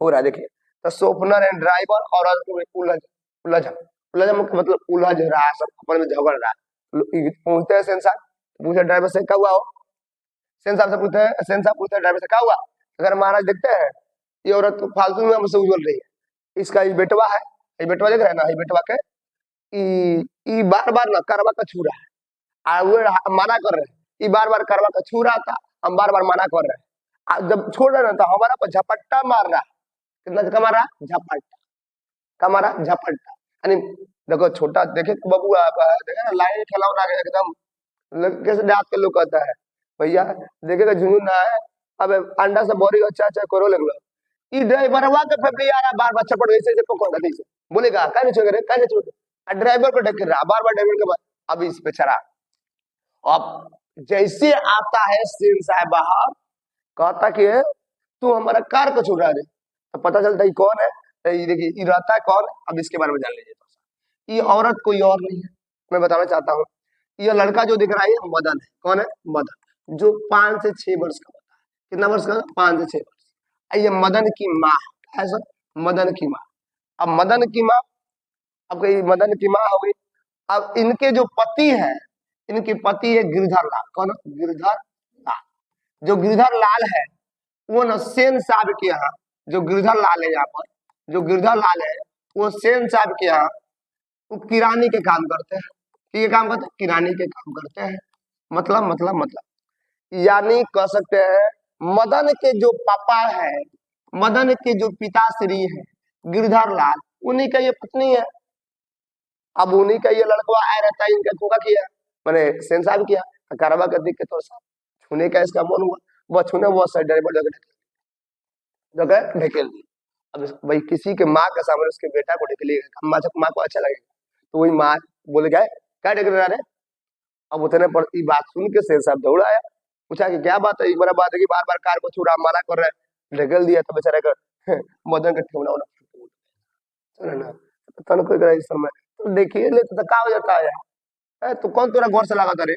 S1: हो रहा है, देखिए तो सोफनर एंड ड्राइवर और उलझ उलझ मतलब उलझ रहा है, सब अपने में झगड़ रहा है, पहुंचते हैं सेन साहब, पूछे ड्राइवर से क्या हुआ हो, सेन साहब से पूछते हैं, सेन साहब पूछते हैं ड्राइवर से क्या हुआ। अगर महाराज देखते हैं ये औरत तो फालतू में हमसे उछल रही है, इसका ये बेटवा है, ये बेटवा देख रहे हैं ना, ये बेटवा के ई बार बार ना करवा का छू रहा है, वो मना कर रहे हैं, ये बार बार करवा का छू रहा था, हम बार बार मना कर रहे हैं, जब छोड़ रहे ना तो हमारा पर झपट्टा मार रहा है। कितना का मारा, झपट्टा का मारा, झपट्टा। यानी देखो छोटा देखे बबू देखे ना लाइन खिलाओ ना एकदम कैसे डाक के लोग कहता है भैया देखेगा झुंझुन ना है, अब अंडा से बोरी अच्छा अच्छा करो लगलो, ई ड्राइवरवा के फेफड़ी आ रहा बार बार चपड़ ऐसे ऐसे पकड़ रहा ऐसे बोलेगा क्या नहीं छोड़े क्या नहीं छोड़े, ड्राइवर को ढकेल रहा बार बार ड्राइवर के बाद। अब इस पे चढ़ा, अब जैसे आता है सीन साहब बाहर कहता कि तू हमारा कार को छुड़ा दे, तो पता चलता है कौन है, ये देखिए ये रहता है कौन है, अब इसके बारे में जान लीजिए। ये औरत कोई और नहीं है, मैं बताना चाहता हूँ, ये लड़का जो दिख रहा है ये मदन है। कौन है, मदन, जो 5 से 6 वर्ष का होता है। कितना वर्ष का, 5 से 6 वर्ष। ये मदन की माँ है सर, मदन की माँ। अब मदन की माँ, अब कहीं मदन की माँ हो गई। अब इनके जो पति है, इनके पति है गिरधर लाल। कौन, गिरधर लाल। जो गिरधर लाल है वो न सेन साहब के यहाँ, जो गिरधर लाल है यहाँ पर, जो गिरधर लाल है वो सेन साहब के यहाँ वो किरानी के काम करते हैं। ये काम करते हैं, किरानी के काम करते हैं। मतलब यानी कह सकते हैं मदन के जो पापा है, मदन के जो पिताश्री है गिरधर लाल, उन्हीं का ये पत्नी है। अब उन्हीं का ये लड़का आया रहता है, इनका धोखा किया, मैंने सेन साहब किया, कारवा कर दिख के तो छूने का इसका मन हुआ, वह छूने वो ड्राइवर जगह ढकेल दी। अब भाई किसी के माँ के सामने उसके बेटा को ढकेलिएगा, माँ को अच्छा लगेगा, तो वही माँ बोले गए क्या ढकेल रहा है। अब उतने पर ये बात सुन के शेर साहब दौड़ आया, पूछा कि क्या बात है, एक बड़ा बात है कि बार बार कार को छुड़ा मना कर रहे हैं, ढकेल दिया तो बेचारे का मदन का ठेवना ना तन कोई करे इस समय तो देखिए ले तो का हो जाता है, तो कौन तोरा घर से लगा करे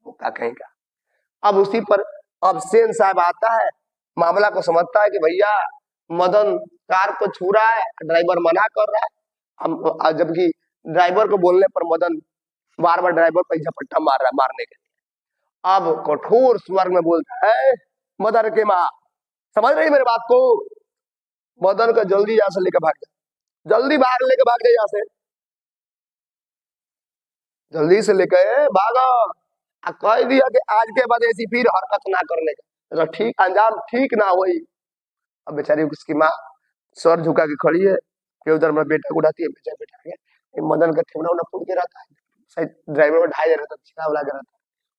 S1: वो का कहेगा। अब उसी पर अब सेन साहब आता है, मामला को समझता है कि भैया मदन कार को छू रहा है, ड्राइवर मना कर रहा है, जबकि ड्राइवर को बोलने पर मदन बार बार ड्राइवर पर झपट्टा मार रहा है मारने के लिए। अब कठोर स्वर में बोलता है मदन के माँ, समझ रही मेरी बात को, मदन को जल्दी यहाँ से लेकर भाग जा, जल्दी बाहर लेकर भाग जाए, यहाँ से जल्दी से लेकर भागो। कह दिया कि आज के बाद ऐसी फिर हरकत ना करने का, तो ठीक अंजाम ठीक ना हुई। अब बेचारी उसकी माँ सर झुका के खड़ी है कि उधर मेरा बेटा को उठाती है, बेटा बेटा गया मदन का ठेवना उना फूट के रहता है, शायद ड्राइवर में ढाई रहता छिड़ा उला के रहता,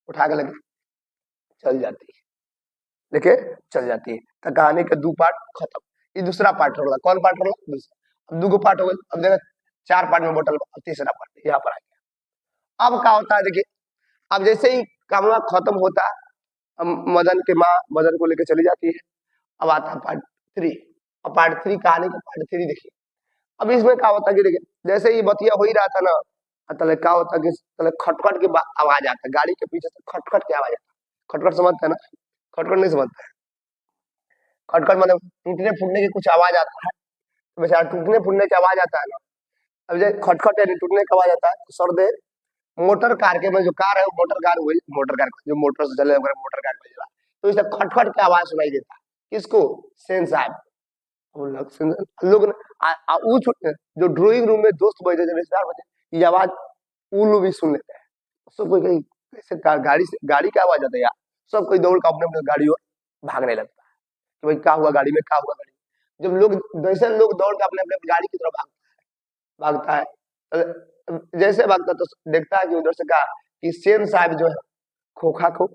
S1: उठा के लगे चल जाती है, देखे चल जाती है। तो कहानी का 2 पार्ट खत्म, ये दूसरा पार्ट होगा। कौन पार्ट होगा, दूसरा। अब 2 पार्ट हो गए, अब देखा 4 पार्ट में बोतल, तीसरा पार्ट यहाँ पर आ गया। अब क्या होता है देखिए, अब जैसे ही कहानी खत्म होता है, मदन के माँ मदन को लेकर चली जाती है। अब आता है पार्ट 3, और पार्ट 3 कहानी का पार्ट 3 देखिए। अब इसमें क्या होता है कि देखिए जैसे ही बतिया हो ही रहा था ना, तले क्या होता है कि तले खटखट की आवाज आता है, गाड़ी के पीछे से खटखट की आवाज आता है। खटखट समझते हैं ना, खटखट नहीं समझते हैं, खटखट मतलब टूटने फूटने की कुछ आवाज आता है, तो बेचारा टूटने फूटने की आवाज आता है ना। अब जैसे खटखट यानी टूटने की आवाज आता है, तो सर्दे मोटर कार के में जो कार है वो मोटर कार हुई, मोटर कार जो मोटर से चले मोटर कार पे चला, तो इसे खटखट की आवाज सुनाई देता है। किसको, सेन साहब। लोग जो ड्राइंग रूम में दोस्त बैठे थे रिश्तेदार बैठे, ये आवाज वो लोग भी सुन लेते हैं। सब कोई कहीं कैसे गाड़ी से गाड़ी की आवाज आता है यार, सब कोई दौड़ का अपने अपने गाड़ी और भागने लगता है कि भाई क्या हुआ गाड़ी में, क्या हुआ गाड़ी। जब लोग जैसे लोग दौड़ के अपने अपने गाड़ी की तरफ भागता है, जैसे भागता तो देखता है कि उधर से कहा कि सेन साहब जो है खोखा को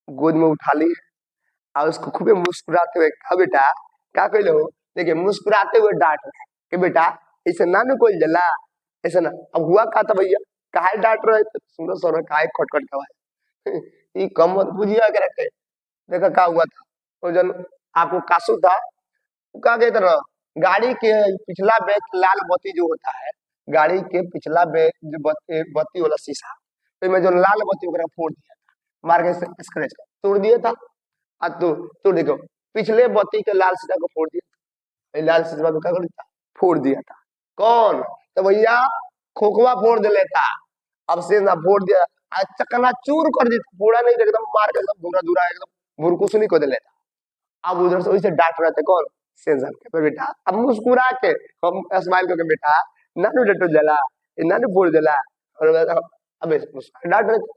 S1: गोद में उठा ली है और उसको खूबे मुस्कुराते हुए कहा बेटा क्या कहले हो, देखिए मुस्कुराते हुए डांट रहे कि बेटा ऐसे ना न कोई जला ऐसे ना। अब हुआ का था भैया, काहे डांट रहे थे, सुनो सुनो काहे खटखट का ये कम मत बुझिया के रखे। देखा क्या हुआ था, वो जन आपको कासू था, क्या कहते ना, गाड़ी के पिछला बैग लाल बत्ती जो होता है, गाड़ी के पिछला बैग जो बत्ती वाला शीशा, तो मैं जो लाल बत्ती वगैरह फोड़ दिया था, मार के स्क्रैच तोड़ दिया था। तो देखो पिछले बत्ती के लाल शीशा को फोड़ दिया, लाल शीशा को क्या कर दिया, फोड़ दिया था। कौन, तो भैया खोखवा फोड़ दे लेता, अब से ना फोड़ दिया, आज चकनाचूर कर देता, पूरा नहीं तो एकदम मार के एकदम धूरा धूरा एकदम भुरकुसनी को दे लेता। अब उधर से वैसे डांट रहे थे कौन, सेंसर के पे बेटा। अब मुस्कुरा के हम स्माइल करके बेटा नानू डटो जला, नानू बोल जला, और अबे डांट रहे थे।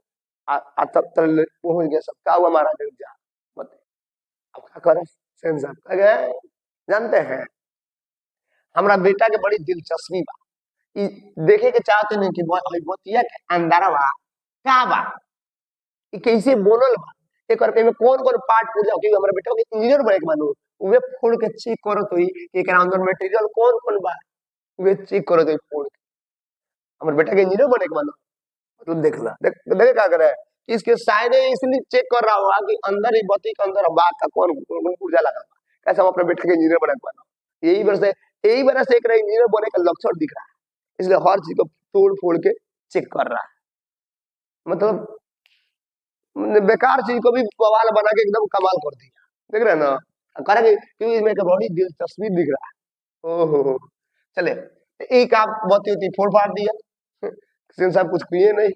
S1: तब तक वो हो गया, सबका हुआ हमारा जा मत। अब क्या करे सेंसर कह गए, जानते हैं हमारा बेटा के बड़ी दिलचस्पी बा, ई देखे के चाहते नहीं कि बतिया के अंदर बा का बा, ई कैसे बोलल बा, एकर में कौन कौन पार्ट पूजा कि हमरा बेटा के इंजीनियर बने के मानो, उहे फोड़ के चेक करत होई कि एकरा अंदर मटेरियल कौन कौन बा, उहे चेक करत होई फोड़ के। हमर बेटा के इंजीनियर बने के मानो, मतलब देख ला, देख क्या करे, इसके शायद इसलिए चेक कर रहा होगा कि अंदर ही बत्ती के अंदर बात का कौन ऊर्जा लगा, कैसे हम अपने बेटे के इंजीनियर बने के मानो। यही वजह से एक इंजीनियर बने का लक्षण दिख रहा है, इसलिए हर चीज को तोड़ फोड़ के चेक कर रहा है, मतलब बेकार चीज को भी बवाल बना के एकदम कमाल कर दिया, देख रहे हैं ना, करेंगे क्योंकि इसमें एक बड़ी दिल तस्वीर दिख रहा है। ओहो चले, एक आप बहुत ही फोड़ फाड़ दिया, सिंह साहब कुछ किए नहीं,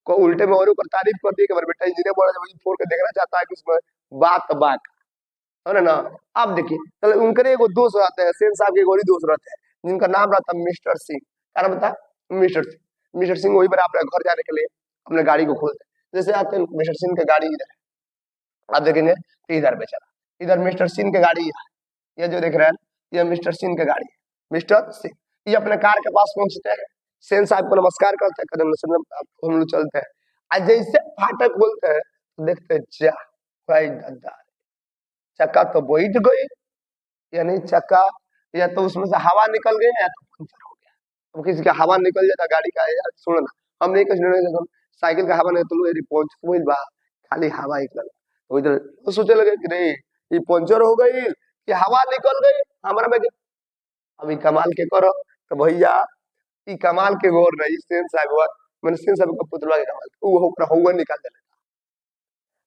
S1: को उल्टे में और ऊपर तारीफ कर दी कि मेरा बेटा इंजीनियर बना, जब फोड़ के देखना चाहता है कि उसमें बात है ना। अब देखिए चलो उनके एगो दोस्त रहते हैं, सेन साहब के एगो और ही दोस्त रहते हैं, जिनका नाम रहता है मिस्टर सिंह। क्या नाम बता, मिस्टर सिंह वही पर अपने घर जाने के लिए अपने गाड़ी को खोलते हैं। जैसे आते हैं मिस्टर सिंह की गाड़ी इधर है, आप देखेंगे तो इधर बेचारा, इधर मिस्टर सिंह की गाड़ी है, ये जो देख रहे हैं ये मिस्टर सिंह की गाड़ी है, मिस्टर सिंह। ये अपने कार के पास पहुंचते हैं, सेन साहब को नमस्कार करते हैं, कदम से हम लोग चलते हैं। आज जैसे फाटक बोलते हैं तो देखते हैं जा भाई दादा, चक्का तो बैठ गई, यानी चक्का या तो उसमें से हवा निकल गई या तो पंचर हो गया। अब किसी का हवा निकल जाता गाड़ी का, यार सुनो ना, हम नहीं कुछ साइकिल का हवा नहीं तो ये पंचर हुई बा, खाली हवा निकल, तो इधर तो सोचे लगे कि नहीं ये पंचर हो गई कि हवा निकल गई हमारा में। अभी कमाल के करो तो भैया ई कमाल के गौर नहीं, सेन साहब हुआ मैंने सेन साहब का पुतला के कमाल वो हुआ निकाल दे।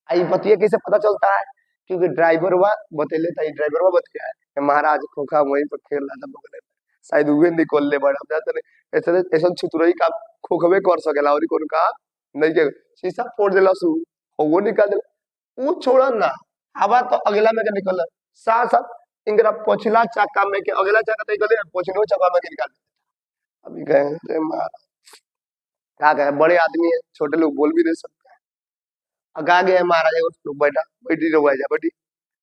S1: आई बतिया कैसे पता चलता है, क्योंकि ड्राइवर हुआ बतेले था, ड्राइवर हुआ बतिया है महाराज खोखा वहीं पर खेल रहा था बगल में, शायद उहे निकल ले बड़ा जाते नहीं ऐसे ऐसा छितुरई का खोखबे कर सकेला, और कौन का नहीं के शीशा फोड़ देला सु वो निकाल दे, वो छोड़ा ना, हवा तो अगला में के निकल साथ साथ इंगरा पछिला चक्का में के अगला चक्का तो निकले पछिलो चक्का में के निकाल। अभी गए अरे मार क्या गए, बड़े आदमी है छोटे लोग बोल भी नहीं सकते। कहा गया महाराज लोग बैठा बैठी रहो जा बैठी,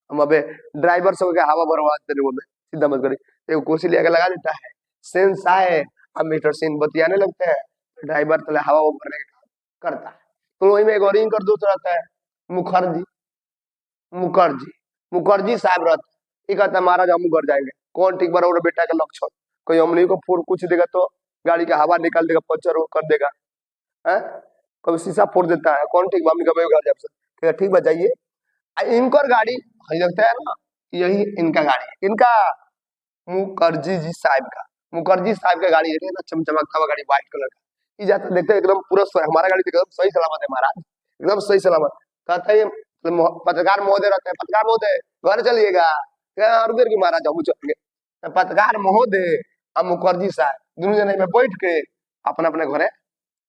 S1: हम अबे ड्राइवर सब के हवा भरवा देते वो में सीधा मत करी, एक कुर्सी लेके लगा देता है, सेंस आए अब मिस्टर सिंह बतियाने लगते हैं, ड्राइवर तले हवा वो भरने का काम करता है। तो वही में एक और इनकर दोस्त रहता है मुखर्जी, मुखर्जी मुखर्जी साहब रहता है, ये कहता है महाराज हम घर जाएंगे, कौन ठीक बड़ा बेटा का लक्षण, कोई हमनी को फोड़ कुछ देगा तो गाड़ी का हवा निकाल देगा, पंचर कर देगा है, कभी शीशा फोड़ देता है, कौन ठीक बाप घर जाए ठीक बताइए। इनकर गाड़ी लगता है ना, यही इनका गाड़ी है, इनका मुखर्जी जी साहब का, मुखर्जी साहब का गाड़ी है ना, चमचमकता हुआ गाड़ी व्हाइट कलर का, ये जाता देखते एकदम पूरा हमारा गाड़ी एकदम सही सलामत है महाराज, एकदम सही सलामत। कहता है पत्रकार महोदय रहते हैं, पत्रकार महोदय घर चलिएगा, रुके की महाराज हम चलेंगे, पत्रकार महोदय और मुखर्जी साहब दोनों जने में बैठ के अपने अपने घरे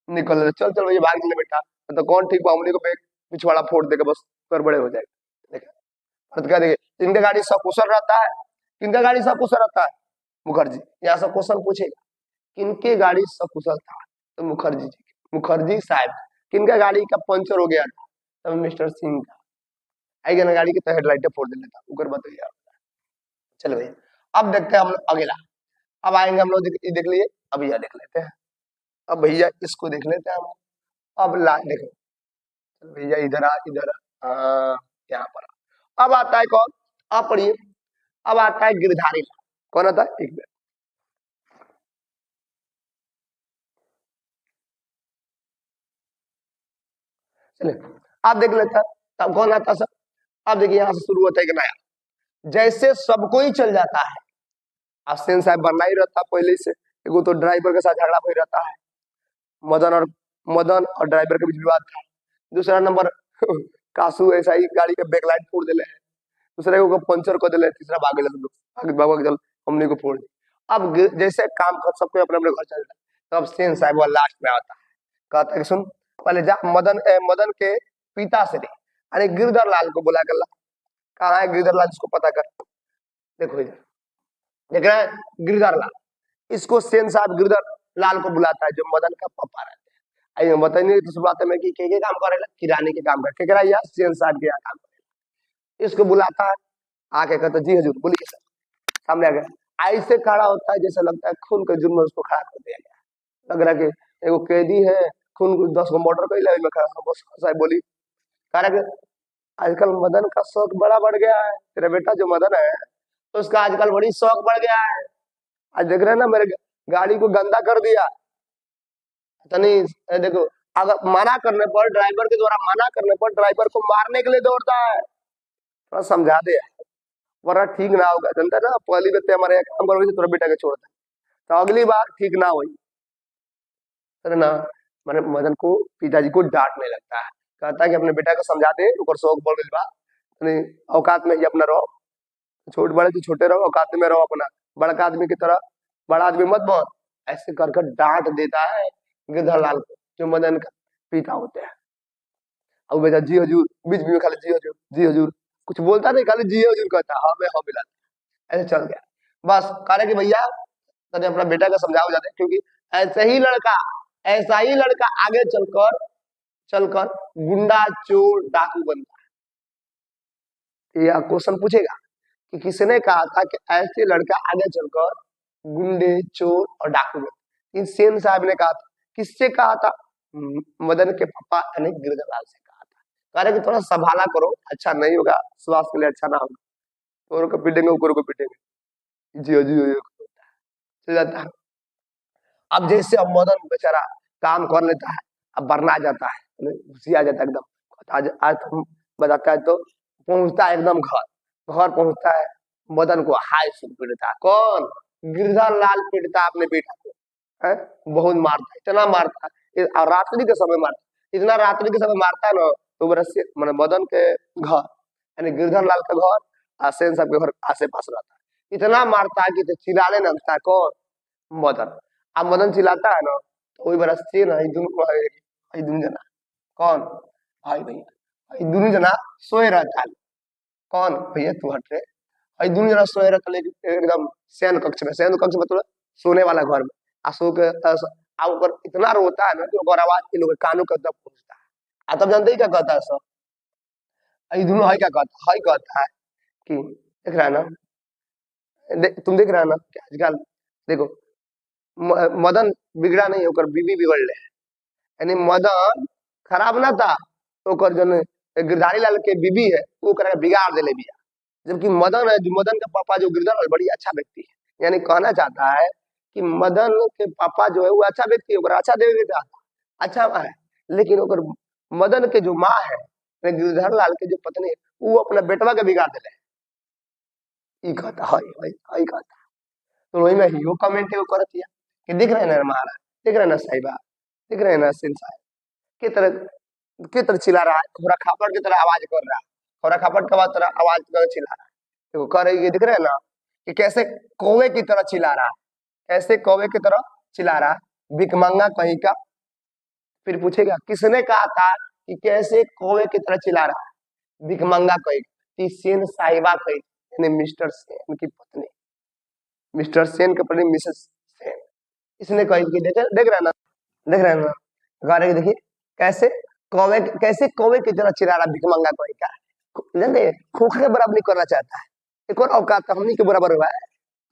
S1: निकल रहे, चल चल भैया भाग निकले बेटा, तो कौन ठीक हमने को पिछवाड़ा फोड़ देगा बस कर बड़े हो जाएगा। देखा देखिए इनका गाड़ी सकुशल रहता है, किनका गाड़ी सकुशल रहता है, मुखर्जी। यहाँ से क्वेश्चन पूछेगा किनके गाड़ी सकुशल था, तो मुखर्जी जी, मुखर्जी साहब। किनका गाड़ी का पंचर हो गया था, तो मिस्टर सिंह का। आएगा ना गाड़ी की तो हेडलाइट फोड़ दे लेता, ऊपर बताइए। चलो भैया अब देखते हैं हम लोग अगला, अब आएंगे हम लोग देख लिए, अब यह देख लेते हैं, अब भैया इसको देख लेते हैं हम, अब ला देखो भैया इधर आ इधर यहाँ पर अब आता है कौन, आप पढ़िए, अब आता है गिरधारी लाल, कौन आता है, एक मिनट चलिए आप देख लेते हैं तब कौन आता सर। अब देखिए यहाँ से शुरू होता है कि नया, जैसे सब कोई चल जाता है, आसिन साहब बनना ही रहता पहले से, एगो तो ड्राइवर के साथ झगड़ा हो रहता है, मदन और ड्राइवर के बीच विवाद था। दूसरा नंबर कासू ऐसा ही गाड़ी के बैकलाइट फोड़ दिले है, दूसरे को पंचर कर दिले, तीसरा भाग गए आगे बाबा चल हमने को फोड़ दी। अब जैसे काम कर सबको अपने अपने घर चल रहा है, तब सेन साहब लास्ट में आता है, कहता है कि सुन पहले जा मदन के पिता से अरे गिरधर लाल को बुला कर ला। कहाँ है गिरधर लाल, इसको पता कर। देखो इधर देख रहे हैं गिरधर लाल, इसको सेन साहब गिरधर लाल को बुलाता है जो मदन का पापा रहते हैं। आइए बताइए तो सुनाते में कि के काम करेगा, किराने के काम कर के या सेन साहब के यहाँ काम करेगा। इसको बुलाता है, आके कहता जी हजूर बोलिए सर। सामने आ गया, ऐसे खड़ा होता है जैसे लगता है खून के जुर्म में उसको खड़ा कर दिया गया। लग रहा है कि एगो कैदी है, खून को 10 मोटर कैले में खड़ा बस साहब बोली। कह रहा कि आजकल मदन का शौक बड़ा बढ़ गया है, तेरा बेटा जो मदन है तो उसका आजकल बड़ी शौक बढ़ गया है। आज देख रहे हैं ना मेरे गाड़ी को गंदा कर दिया। तनी देखो, अगर मना करने पर ड्राइवर के द्वारा मना करने पर ड्राइवर को मारने के लिए दौड़ता है। थोड़ा समझा दे वरना ठीक ना होगा। जनता ना पहली बार हमारे यहाँ काम करोगे तोरा बेटा के छोड़ता है तो अगली बार ठीक ना हुई ना। मैंने मदन को पिताजी को डांटने लगता है, कहता है कि अपने बेटा को समझा दे ऊपर शौक बढ़ गई बा, औकात में ही अपना रहो, छोट बड़े तो छोटे रहो, औकात में रहो अपना, बड़का आदमी की तरह बड़ा आदमी मत बन। ऐसे कर कर डांट देता है गिरधर लाल को जो मदन का पिता होते हैं। अब बेटा जी हजूर, बीच बीच में खाली जी हजूर जी हजूर, कुछ बोलता नहीं, खाली जी हजूर कहता हाँ मैं हाँ मिला। ऐसे चल गया बस। कह रहे कि भैया तने अपना बेटा का समझाओ जाते, क्योंकि ऐसा ही लड़का आगे चलकर चलकर गुंडा चोर डाकू बनता है। यह क्वेश्चन पूछेगा कि किसने कहा था कि ऐसे लड़का आगे चलकर गुंडे चोर और डाकू बनता। इन सेन साहब ने कहा था। किससे कहा था? मदन के पापा यानी गिरधर लाल से कहा था। कह रहे कि थोड़ा संभाला करो, अच्छा नहीं होगा, स्वास्थ्य के लिए अच्छा ना होगा, तो को पीटेंगे ऊपर को पीटेंगे जी जी चल जाता है। अब जैसे अब मदन बेचारा काम कर लेता है, अब बरना जाता है, खुशी आ जाता है एकदम। आज तो बताता है तो पहुंचता है एकदम घर पहुंचता है, मदन को हाय से पीटता है। कौन? गिरधर लाल पीटता है अपने बेटा को, है बहुत मारता है, इतना मारता है और रात्रि के समय मारता है, इतना रात्रि के समय मारता है ना तो मैंने मदन के घर यानी गिरधर लाल का घर आसेन साहब के घर आसे पास रहता है। इतना मारता है कि चिल्लाने लगता है। कौन? मदन। अब मदन चिल्लाता है ना तो वही बरस से ना दोनों जना। कौन? भाई भैया दोनों जना सोए रहता है। कौन? भैया तू हट रे। दोनों जना सोए रहता एकदम शयन कक्ष में मतलब सोने वाला घर में। सो के ऊपर इतना रोता है ना कि ओकर आवाज के लोग कानों के तक पहुंचता है। तब जानते ही क्या कहता है सब? दोनों है क्या कहता है? कहता है कि देख रहा है ना, तुम देख रहा है ना कि आजकल देखो मदन बिगड़ा नहीं होकर बीबी बिगड़ ले, यानी मदन खराब ना था तो जन गिरधारी लाल के बीबी है वो कर बिगाड़ दे ले बिया। जबकि मदन है जो मदन का पापा जो गिरधर लाल बड़ी अच्छा व्यक्ति है, यानी कहना चाहता है कि मदन के पापा जो है वो अच्छा व्यक्ति है, अच्छा देवे चाहता अच्छा है, लेकिन ओकर मदन के जो माँ है गिरधर लाल के जो पत्नी है वो अपना बेटवा के बिगाड़ दिले। कहता है कहता तो वही में ही वो कमेंट करत है कि दिख रहे ना महाराज, दिख रहे ना साहिबा, दिख रहे ना सिंह साहब के तरह चिल्ला रहा है, खोरा खापड़ की तरह आवाज कर रहा है, खोरा खापड़ के बाद तरह आवाज कर चिल्ला रहा है। तो कह रही है दिख रहे ना कि कैसे कौवे की तरह चिल्ला रहा है, कैसे कौवे की तरह चिल्ला रहा है, भिकमंगा कहीं का। फिर पूछेगा किसने कहा था कि कैसे कौवे की तरह चिल्ला रहा है, भिकमंगा कहीं सेन साहिबा कही, यानी मिस्टर सेन की पत्नी, मिस्टर सेन के पत्नी मिसेस सेन। इसने कही कि देख रहे ना गारे देखिए कैसे कौवे की तरह चिल्ला रहा भिकमंगा कोई का, जानते खोखे के बराबर नहीं करना चाहता है। एक और औकात हमनी के बराबर हुआ है,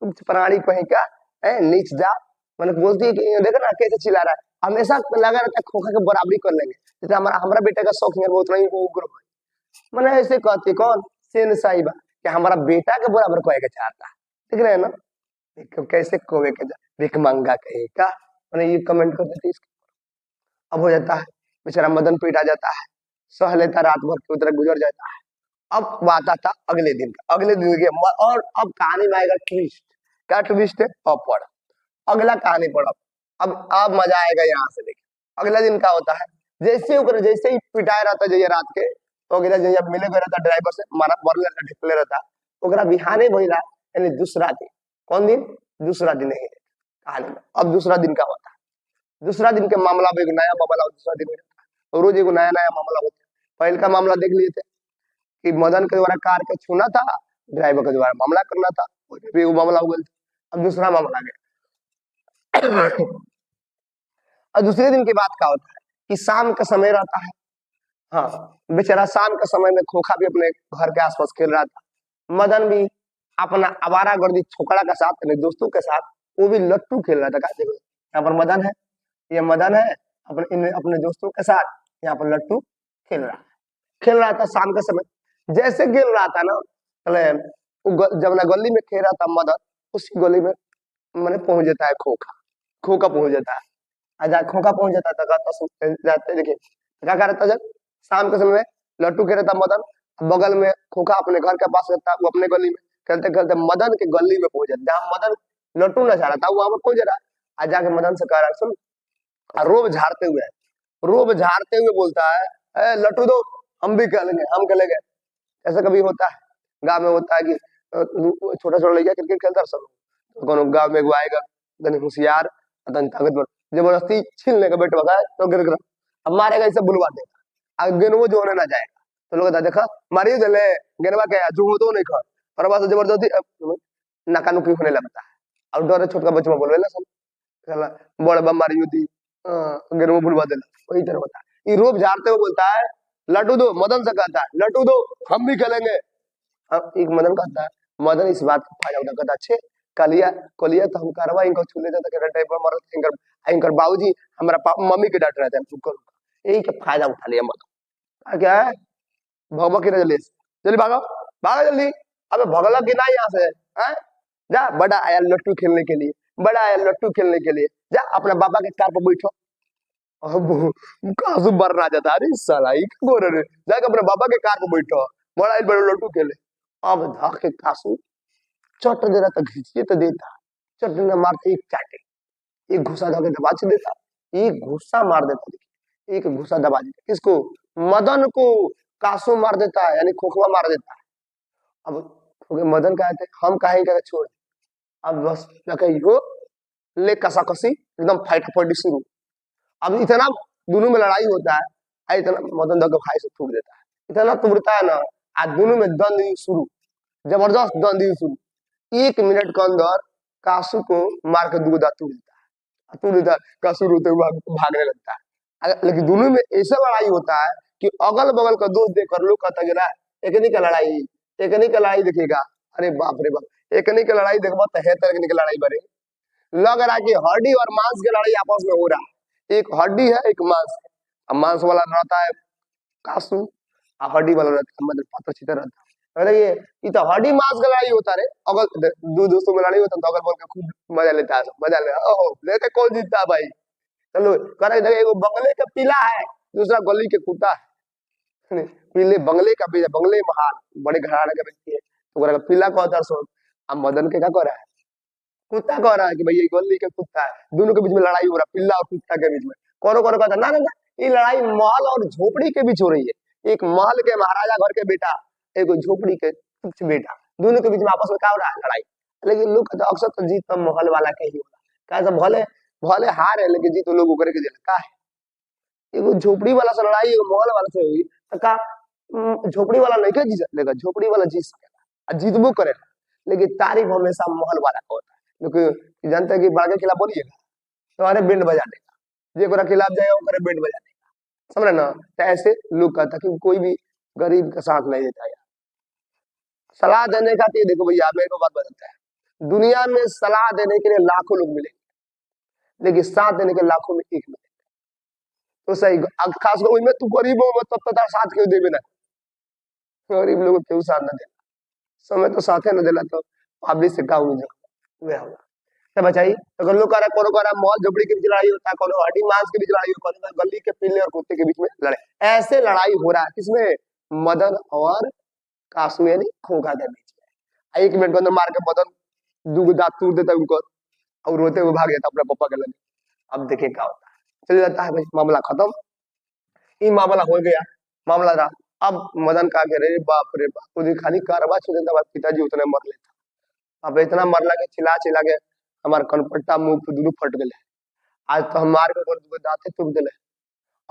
S1: तुम प्राणी कहीं का है नीच जा, मतलब बोलती है कि देख ना कैसे चिल्ला रहा है, हमेशा लगा रहता है खोखा के बराबरी कर लेंगे, जैसे हमारा बेटे का शौक है वो उतना ही उग्र है। मैंने ऐसे कहती कौन? सेन साहिबा कि हमारा बेटा के बराबर कहे के चाहता है। देख रहे हैं ना कैसे कौवे के भिकमंगा कहे का, मैंने ये कमेंट कर देती इसके। अब हो जाता है बेचारा मदन पीट आ जाता है, सह लेता, रात भर की तरह गुजर जाता है। अब बात आता अगले दिन का, अगले दिन के और अब कहानी में आएगा ट्विस्ट। क्या ट्विस्ट है? अब पढ़ अगला कहानी पढ़। अब मजा आएगा यहाँ से। देखिए अगला दिन क्या होता है, जैसे ही पिटाया रहता जैसे रात के तो जब मिले गए रहता ड्राइवर से मारा मरले ढकले रहता ओकरा बिहाने भइला, यानी दूसरा दिन। कौन दिन? दूसरा दिन है कहानी में। अब दूसरा दिन का होता है, दूसरा दिन के मामला में एक नया मामला दूसरा दिन और रोज एगो नया नया मामला होता है। पहले का मामला देख लिए थे कि मदन के द्वारा कार के छूना था, ड्राइवर के द्वारा मामला करना था, भी वो मामला हो गया। अब दूसरा मामला आ गया। और दूसरे दिन की बात क्या होता है कि शाम का समय रहता है। हाँ, बेचारा शाम के समय में खोखा भी अपने घर के आसपास खेल रहा था, मदन भी अपना आवारागर्दी छोकरा के साथ, अपने दोस्तों के साथ, वो भी लट्टू खेल रहा था। क्या देखो, यहाँ पर मदन है, ये मदन है, अपने दोस्तों के साथ यहाँ पर लट्टू खेल रहा था शाम के समय। जैसे खेल रहा था ना, चले जब ना गली में खेल रहा था मदन, उसी गली में मैंने पहुंच जाता है खोखा। खोखा पहुंच जाता है, आजा खोखा पहुंच जाता था, कहता जाते देखिए क्या कर रहा था। जब शाम के समय में लट्टू खेल रहा था मदन, बगल में खोखा अपने घर के पास रहता, वो अपने गली में खेलते खेलते मदन के गली में पहुंच जाता, जहाँ मदन लट्टू न रहा था वहां पर पहुंच रहा। आज जाके मदन से कह रहा है, सुन, रोब झाड़ते हुए बोलता है, ए लट्टू दो, हम भी खेलेंगे, हम खेलेंगे। ऐसा कभी होता है, गांव में होता है कि छोटा छोटा लड़का क्रिकेट खेलता सब, तो कोनो गांव में एगो आएगा तनी होशियार, तनी ताकतवर, जबरदस्ती छीन लेगा बैट बगा तो गिर गिर, अब मारेगा, इसे बुलवा देगा, अब गेंदो जो होने ना जाएगा, तो लोग देखा मारियो दले गेंदवा के जो हो तो नहीं खा, और बस जबरदस्ती नाकानुकी होने लगता है। और डरे छोटका बच्चा बोलवे ना सब, साला बड़ बम मारियो दी, गेंदवा बुलवा देला, वही तरह होता है। ये रोब झाड़ते हुए बोलता है, लड्डू दो, मदन से कहता है, लड्डू दो, हम भी खेलेंगे। अब एक मदन कहता है, मदन इस बात को फायदा उठा कहता, अच्छे कलिया कलिया तो हम करवा इनको छू लेते तो टाइप पर मरत इनकर इनकर बाबूजी हमारा मम्मी के डांट रहे थे, यही का फायदा उठा लिया मदन। क्या है, भगवा की जल्दी जल्दी भागो, भागो जल्दी, अबे भगला की ना यहाँ से, हैं? जा, बड़ा आया लट्टू खेलने के लिए, बड़ा आया लट्टू खेलने के लिए, जा अपने बाबा के कार पर बैठो। अब काजू बर ना जाता, अरे साला ये क्या बोल रहे, जाके अपने बाबा के कार पर बैठो, बड़ा बड़े लट्टू खेले। अब धाके कासू चट दे रहा था, घिसिए तो देता, चट न मारते एक चाटे, एक घुसा धाके दबा देता, एक घुसा मार देता, देखिए एक घुसा दबा देता, किसको, मदन को कासू मार देता है, यानी खोखवा मार देता है। अब मदन कहते हम कहे क्या छोड़, अब बस यो ले कसा कसी एकदम फाइट फटी शुरू। अब इतना दोनों में लड़ाई होता है, इतना मदन दग भाई से टूट देता है, इतना टूटता है ना, आज दोनों में द्वंद्व शुरू, जबरदस्त द्वंद्व शुरू। 1 मिनट के अंदर कासू को मार के दो दांत तोड़ देता है, कासू रोते हुए भागने लगता है। लेकिन दोनों में ऐसा लड़ाई होता है कि अगल बगल का दोस्त देखकर लोग कहता है एकनी का लड़ाई, एकनी का लड़ाई देखेगा, अरे बाप रे बाप, एकनी का लड़ाई देखबा तो है तरह की लड़ाई बने, लग रहा है कि हड्डी और मांस की लड़ाई आपस में हो रहा है, एक हड्डी है एक मांस है। अब मांस वाला रहता है कासू, और हड्डी वाला रहता है मतलब पात्र चितर रहता है। अरे ये तो हड्डी मांस का लड़ाई होता है, अगर दो दोस्तों में लड़ाई होता है तो अगर बोल के खूब मजा लेता है, मजा ले, ओहो लेते कौन जीतता है भाई, चलो करे एगो बंगले का पीला है, दूसरा गली के कुत्ता है, पीले बंगले का पीला, बंगले महान बड़े घराने का व्यक्ति है, तो पीला कहता है सोन। अब मदन के क्या कर रहा है, कुत्ता कह रहा है कि भाई ये गली के कुत्ता है, दोनों के बीच में लड़ाई हो रहा है, पिल्ला और कुत्ता के बीच में। कौन कौन कहता ना ना ना, ये लड़ाई महल और झोपड़ी के बीच हो रही है, एक महल के महाराजा घर के बेटा, एक झोपड़ी के कुछ बेटा, दोनों के बीच में आपस में क्या हो रहा है, लड़ाई। लेकिन लोग कहते अक्सर तो जीत तो महल वाला के ही होगा, क्या भले भले हार है लेकिन जीत लोग करे के दिल का है। एगो झोपड़ी वाला से लड़ाई एगो महल वाला से हुई तो का झोपड़ी वाला नहीं क्या जीत लेगा, झोपड़ी वाला जीत सकेगा, जीतबो करेगा, लेकिन तारीफ हमेशा महल वाला का होता है। क्योंकि जानते हैं कि बड़ा के खिलाफ बोलिएगा तो अरे बैंड बजा देगा, जे कोरा खिलाफ जाएगा वो करे बैंड बजा देगा, समझ ना। तो ऐसे लोग कहता कि कोई भी गरीब का साथ नहीं देता यार, सलाह देने का तो देखो भैया मेरे को बात बताता है, दुनिया में सलाह देने के लिए लाखों लोग मिलेंगे, लेकिन साथ देने के लाखों में एक मिलेगा। तो सही खास कर में तू गरीब हो तब तो साथ क्यों देवे ना, गरीब लोग क्यों साथ ना देना, समय तो साथे न देला तो पब्लिक से का उम्मीद वे होगा। तो बचाई अगर लोग कह रहा मॉल झोपड़ी के बीच लड़ाई होता है, कोनो हड्डी मांस के बीच लड़ाई होता है, गली के पिल्ले और कुत्ते के बीच में लड़ाई, ऐसे लड़ाई हो रहा है किसमें, मदन और कासू यानी खोखा के बीच में। 1 मिनट के अंदर मार के मदन दो दांत तोड़ देता है उनको और रोते हुए भाग जाता अपने पापा के लगे। अब देखिए क्या होता है, चल जाता है भाई मामला खत्म, ये मामला हो गया, मामला रहा। अब मदन का रे बाप रे बाप, उदी खाली कारवा छू देता, पिताजी उतने मर लेता। अब इतना मरला के चिल्ला चिल्ला के हमार कनपट्टा मुंह पे दुनू फट गए, आज तो हम मार के दांते तोड़ दिले।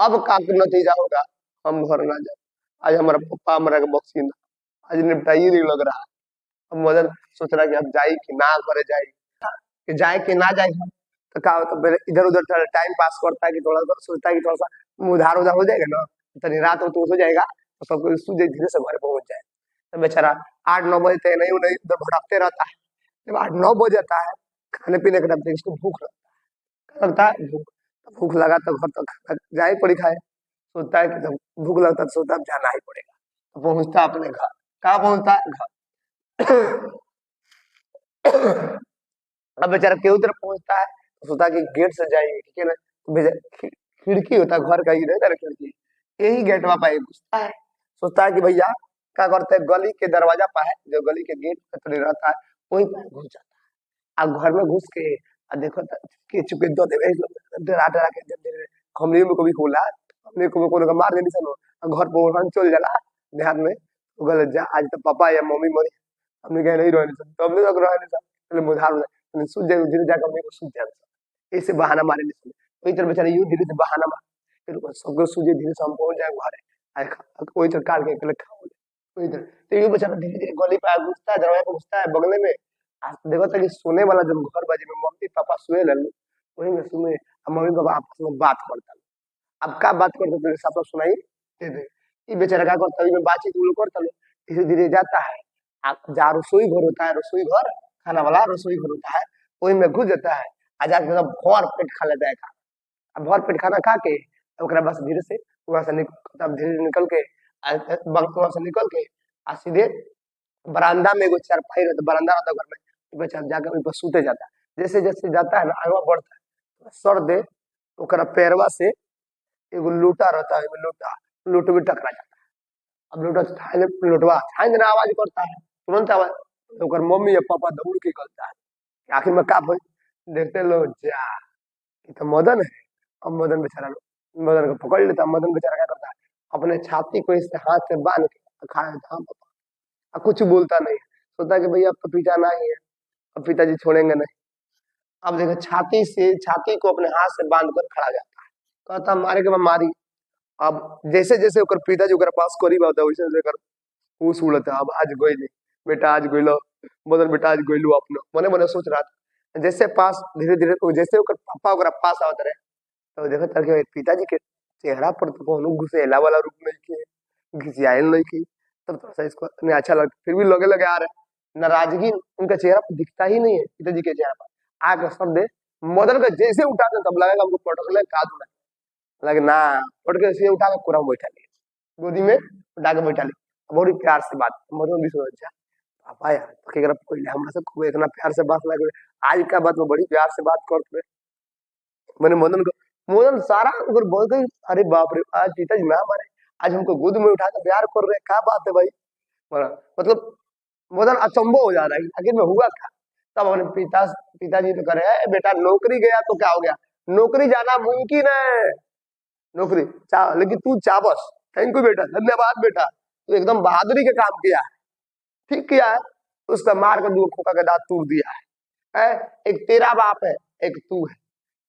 S1: अब का नतीजा होगा, हम घर ना जाए। आज हमारा पप्पा हमारा के बख्शी ना, आज निपटाइए नहीं लग रहा है। अब मदन सोच रहा है कि अब जाए कि ना घरे जाए, कि जाए कि ना जाए। तो क्या होता है, इधर उधर थोड़ा टाइम पास करता है कि थोड़ा सा सोचता है कि थोड़ा सा उधार उधार हो जाएगा ना, तो रात हो तो हो जाएगा, तो सबको सूझे धीरे से घर पहुंच जाए। तो बेचारा 8-9 बजे तक नहीं नहीं उधर भटकते रहता है। जब 8-9 बज जाता है, खाने पीने के टाइम इसको भूख लगता है, भूख लगा तो घर तक खाना जाए पड़ी खाए। सोचता है कि जब भूख लगता है तो सोचता है अब जाना ही पड़ेगा। तो पहुंचता है अपने घर। कहाँ पहुंचता है? घर। अब बेचारा केहू तरफ पहुंचता है तो सोचता है कि गेट से जाएंगे, ठीक है ना। तो खिड़की होता है घर का, ही रहता है ना खिड़की, यही गेट वहां पर घुसता है। सोचता है कि भैया क्या करते हैं, गली के दरवाजा पर है, जो गली के गेट पे थोड़ी रहता है, वहीं पर घुस जाता है। अब घर में घुस के देखो के चुके दो देवे डरा डरा के जब देवे हमने में कभी खोला, हमने को कोनो का मार देनी सनो, घर पर ओढ़न चल जाला ध्यान में। तो गलत जा आज तो पापा या मम्मी मरी, हमने कहे नहीं रहने सब, तो हमने तक रहने सब पहले मुधार हो जाए, सूझ जाए धीरे जाकर हमने को सूझ जाए, ऐसे बहाना मारे नहीं सुने। वही तरह बेचारे यूं धीरे से बहाना मार, फिर सबको सूझे धीरे से हम पहुंच जाए घर। वही तरह काट के अकेले खा वही तरह। तो यूं बेचारा धीरे धीरे गली पे घुसता है, दरवाजा पे घुसता है बगले में। देखो तो कि सोने वाला जब घर बाजी में मम्मी पापा सोए लल्लू, वही में सुने अब मम्मी पापा आपस में बात करता। अब का बात करते तो सब सुनाई दे दे। ये बेचारा क्या करता है, में बातचीत वो लोग करता लो, धीरे धीरे जाता है। जहाँ रसोई घर होता है, रसोई घर खाना वाला रसोई घर होता है, वही में घुस जाता है। आ जाके सब भर पेट खा लेता है खाना। अब भर पेट खाना खा के ओकरा बस धीरे से वहां से तब धीरे धीरे निकल के वहां से निकल के आ सीधे बरामदा में एगो चारपाई रहता, बरामदा रहता घर में, बेचारा जाकर वहीं पर सूते जाता है। जैसे जैसे जाता है ना आगे बढ़ता है, सर दे ओकरा पैरवा से एगो लोटा रहता है, एगो लोटा लोट में टकरा जाता है। अब लोटा छाने लोटवा छान देना आवाज करता है, तुरंत आवाज। तो ओकर मम्मी या पापा दौड़ के निकलता है कि आखिर में का भइल। देखते लो जा ये तो मदन है। अब मदन बेचारा मदन को पकड़ लेता है। मदन बेचारा क्या करता है, अपने छाती को इस हाथ से बांध के खाया था पापा, कुछ बोलता नहीं, सोचता है कि भैया अब तो पिटाना ही है, अब पिताजी छोड़ेंगे नहीं। अब देखो छाती से छाती को अपने हाथ से बांध कर खड़ा जाता है, कहता मारे के बाद मारी। अब जैसे जैसे ओकर पिताजी ओकर पास करीब आता है, वैसे वैसे कर होश उड़ता है। अब आज गोइली बेटा, आज गोइलो मदन बेटा, आज गोइलू अपना मने मने सोच रहा था। जैसे पास धीरे धीरे जैसे ओकर पापा ओकरा पास आवत रहे, तो देखो तर के पिताजी के चेहरा पर तो कोनो गुस्सेला वाला रूप नहीं के, घिसियाइल नहीं की। तब थोड़ा सा इसको नहीं अच्छा लगता, फिर भी लगे लगे आ रहा है। नाराजगी उनका चेहरा पर दिखता ही नहीं है पिताजी के चेहरा पर। आके शब्द मदन का जैसे उठा दे तब लगेगा हमको पटक ले का दूंगा, लगे ना पट के सीधे उठा के पूरा बैठा लिया गोदी में, उठा के बैठा लिया। बड़ी प्यार से बात मदन भी सोच जा पापा यार तो केकरा कोई हमरा से खूब इतना प्यार से बात लगे, आज का बात में बड़ी प्यार से बात करते मैंने मदन को। मदन सारा अगर बोल गई अरे बाप रे आज पिताजी ना मारे, आज हमको गोद में उठा के प्यार कर रहे हैं, क्या बात है भाई। मतलब मदन अचंभो हो जा रहा है आखिर में हुआ क्या। तब अपने पिताजी तो करे बेटा नौकरी गया तो क्या हो गया, नौकरी जाना मुमकिन है, नौकरी चाह लेकिन तू चाबस, थैंक यू बेटा, धन्यवाद बेटा, तू एकदम बहादुरी के काम किया है, ठीक किया है। उसका मार कर दो खोखा का दांत तोड़ दिया है। एक तेरा बाप है, एक तू है।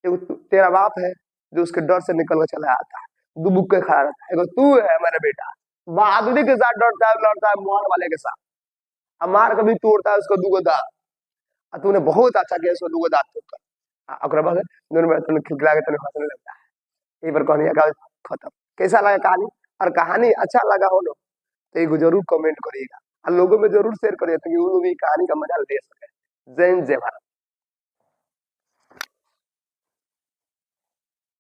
S1: एक तेरा बाप है जो उसके डर से निकल कर चला आता है, दुबुक के खड़ा रहता है। एगो तू है मेरा बेटा, बहादुरी के साथ डरता है, लड़ता है मोहन वाले के साथ, अब मार कभी तोड़ता है उसको दूगो दांत। तूने बहुत अच्छा किया उसको दूगो दांत तोड़कर। ओकरा बाद दोनों में तूने खिलखिला के तूने हंसने लगता है। एक बार कहानी का खत्म। कैसा लगा कहानी? और कहानी अच्छा लगा हो ना तो एक जरूर कमेंट करिएगा और लोगों में जरूर शेयर करिएगा ताकि वो लोग भी कहानी का मजा ले सके। जय हिंद जय भारत।